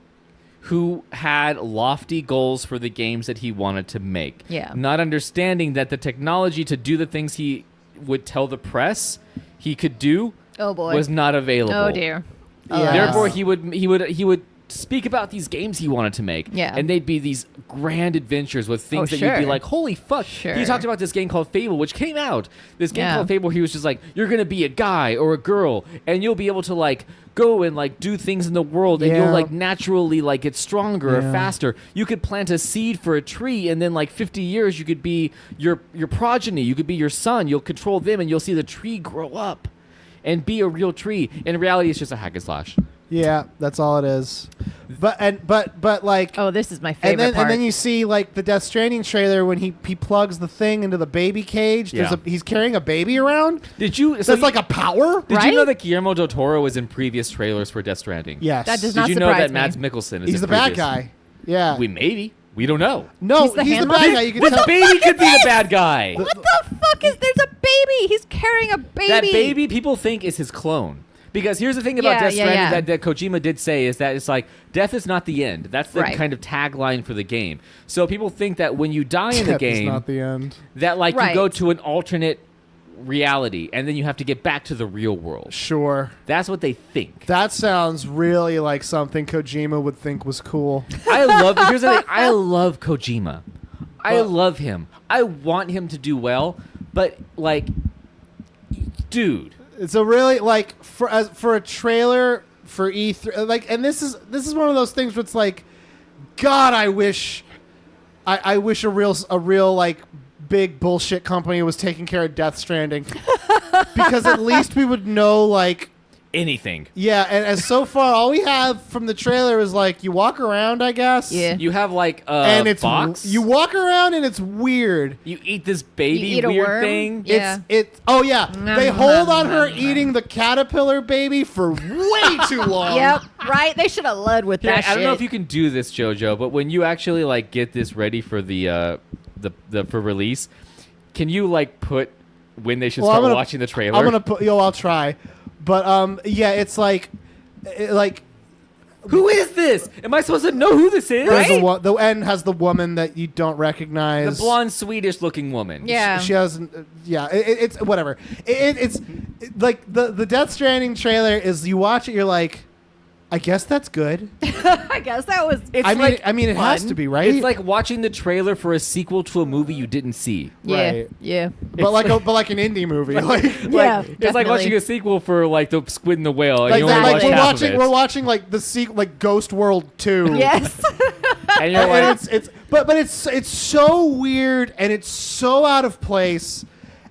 who had lofty goals for the games that he wanted to make. Yeah. Not understanding that the technology to do the things he would tell the press he could do Oh boy. was not available. Oh dear. Yeah. Therefore, he would speak about these games he wanted to make. Yeah. And they'd be these grand adventures with things that you'd be sure. like, holy fuck. Sure. He talked about this game called Fable, which came out. This game Yeah. called Fable, he was just like, you're going to be a guy or a girl, and you'll be able to, like, go and, like, do things in the world, and Yeah. you'll, like, naturally, like, get stronger or Yeah. faster. You could plant a seed for a tree, and then, like, 50 years, you could be your progeny. You could be your son. You'll control them, and you'll see the tree grow up and be a real tree. In reality, it's just a hack and slash. Yeah, that's all it is. But like, Oh, this is my favorite part. and then you see like the Death Stranding trailer when he plugs the thing into the baby cage. Yeah. He's carrying a baby around. Did you? So it's like a power. Did Right? you know that Guillermo del Toro was in previous trailers for Death Stranding? Yes, That does Did not you know surprise that me. Mads Mikkelsen is He's in the bad previous- guy. Yeah. We don't know. No, He's the he's the handler? bad guy. You can This tell. baby could be the bad guy. What the fuck is? There's a baby. He's carrying a baby. That baby people think is his clone. Because here's the thing about Yeah, Death yeah, Stranding yeah. that Kojima did say is that it's like death is not the end. That's the Right. kind of tagline for the game. So people think that when you die in the Death is game, not the end. that like Right. you go to an alternate reality and then you have to get back to the real world. Sure. That's what they think. That sounds really like something Kojima would think was cool. Here's the thing. I love Kojima. I Well- love him. I want him to do well, but like, dude. It's a really like for a trailer for E3 like, and this is one of those things where it's like, God, I wish a real like big bullshit company was taking care of Death Stranding because at least we would know like. Anything. Yeah, and as so far all we have from the trailer is like you walk around, I guess. Yeah. You have like a And it's box. you walk around and it's weird. You eat this baby You eat a weird worm? thing. Yeah. Oh yeah, they Nom, hold nom, on her nom, eating the caterpillar baby for way too long. Yep. Right. They should have led with Yeah, that. I don't know shit. if you can do this, JoJo, but when you actually like get this ready for the for release, can you like put when they should Well, I'm start gonna- watching the trailer? I'm gonna put. I'll try, but yeah, it's like Who is this? Am I supposed to know who this is? there's Right? the end has the woman that you don't recognize. The blonde Swedish-looking woman. Yeah. She hasn't. Yeah, it's whatever. It's like the Death Stranding trailer is you watch it, you're like, I guess that's good. I guess that was. It's I mean, it has fun. to be, right? It's like watching the trailer for a sequel to a movie you didn't see. Yeah. Right. Yeah. but like an indie movie, like. Yeah. It's like definitely. watching a sequel for like the Squid and the Whale, and Like, you only like watch we're half watching, of it. we're watching like the sequel, like Ghost World 2. Yes. and you're And like, it's so weird and it's so out of place.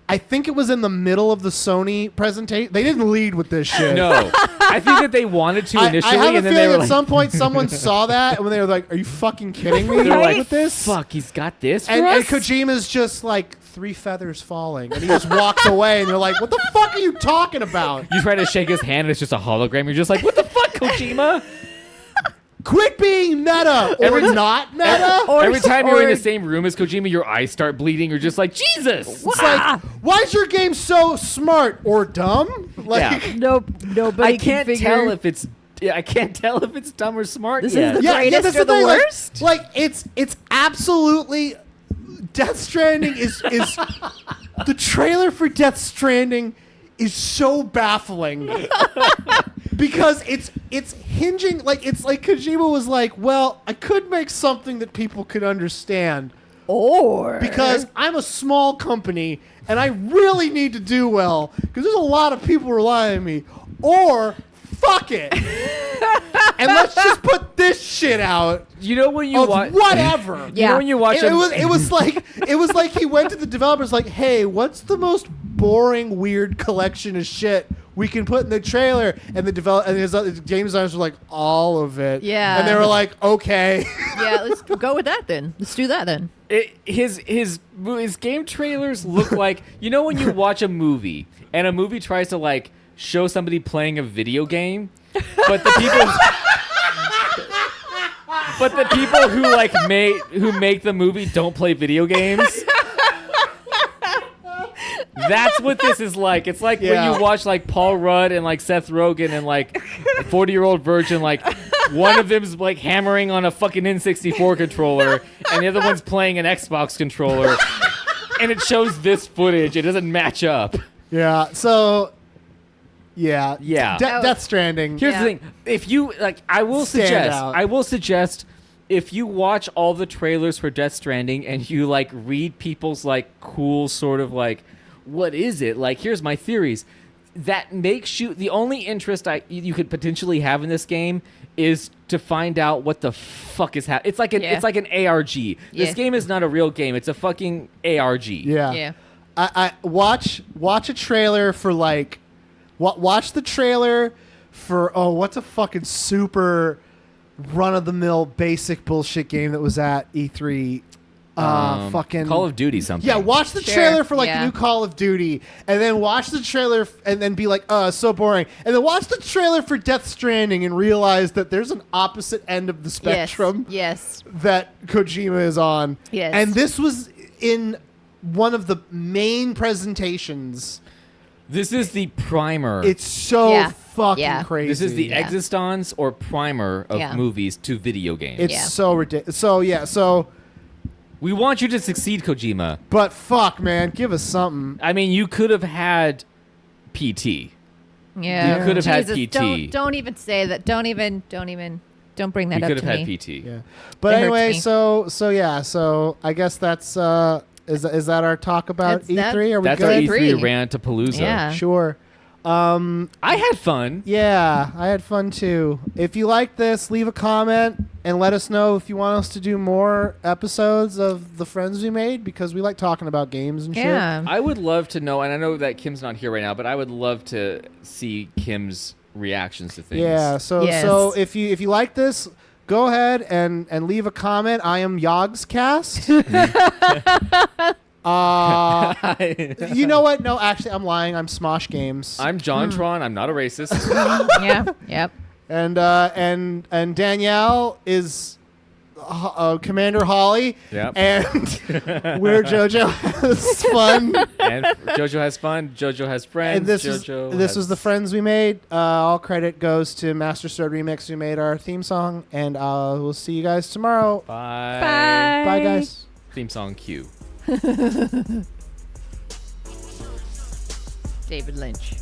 I think it was in the middle of the Sony presentation. They didn't lead with this shit. no. I think that they wanted to I initially, have a and then feeling they were at like, some point someone saw that and when they were like, "Are you fucking kidding me?" they're like, with this. fuck, he's got this for And us? Kojima's just like 3 feathers falling, and he just walks away, and you're like, "What the fuck are you talking about?" You try to shake his hand, and it's just a hologram. You're just like, what the fuck, Kojima? Quit being meta or Every- not meta. Or- Every time you're in or- the same room as Kojima, your eyes start bleeding. You're just like, Jesus! It's like, why is your game so smart or dumb? Like, Yeah. Nope. Nobody I can't can tell figure. if it's. Yeah, I can't tell if it's dumb or smart This yet. is the greatest that's or the thing, like- worst? Like, it's absolutely. Death Stranding is the trailer for Death Stranding is so baffling because it's hinging like it's like Kojima was like, well, I could make something that people could understand Or because I'm a small company and I really need to do well because there's a lot of people relying on me. Or fuck it, and let's just put this shit out. You know when you Of watch. whatever. You know when you watch It was like he went to the developers like, hey, what's the most boring, weird collection of shit we can put in the trailer? And his game designers were like, all of it. Yeah. And they were like, okay. yeah, let's go with that then. Let's do that then. His game trailers look like, you know when you watch a movie and a movie tries to like show somebody playing a video game, but the people who make the movie don't play video games. That's what this is like. It's like Yeah. when you watch like Paul Rudd and like Seth Rogen and like a 40-year-old virgin like one of them's like hammering on a fucking N64 controller, and the other one's playing an Xbox controller, and it shows this footage. It doesn't match up. Yeah. So. Yeah. Yeah. Death Stranding. Here's the thing: if you like, I will suggest if you watch all the trailers for Death Stranding and you like read people's like cool sort of like, what is it? Like, here's my theories. That makes you the only interest you could potentially have in this game is to find out what the fuck is happening. It's like an ARG. This game is not a real game. It's a fucking ARG. Yeah. I watch a trailer for like. Watch the trailer for what's a fucking super run-of-the-mill basic bullshit game that was at E3? Fucking Call of Duty something. Yeah, watch the trailer for like the new Call of Duty, and then watch the trailer and then be like, so boring. And then watch the trailer for Death Stranding and realize that there's an opposite end of the spectrum. Yes. That Kojima is on. Yes. And this was in one of the main presentations. This is the primer. It's so fucking crazy. This is the existence or primer of movies to video games. It's so ridiculous. So we want you to succeed, Kojima. But fuck, man, give us something. I mean, you could have had PT. Yeah. You could have had PT. Don't even say that. Don't bring that up to me. You could have had PT. Yeah. But anyway, so I guess that's is that our talk about E3? Are we that's good? Our E3 rant to Palooza. Yeah. Sure. I had fun. Yeah, I had fun too. If you like this, leave a comment and let us know if you want us to do more episodes of the Friends We Made, because we like talking about games and shit. I would love to know, and I know that Kim's not here right now, but I would love to see Kim's reactions to things. Yeah, so if you like this, go ahead and leave a comment. I am Yogscast. You know what? No, actually, I'm lying. I'm Smosh Games. I'm JonTron. I'm not a racist. Yep. And Danielle is Commander Holly. Yep. And we're JoJo has fun. And JoJo has fun. JoJo has friends. And this was the Friends We Made. All credit goes to Master Sword Remix, who made our theme song. And we'll see you guys tomorrow. Bye. Bye, guys. Theme song cue. David Lynch.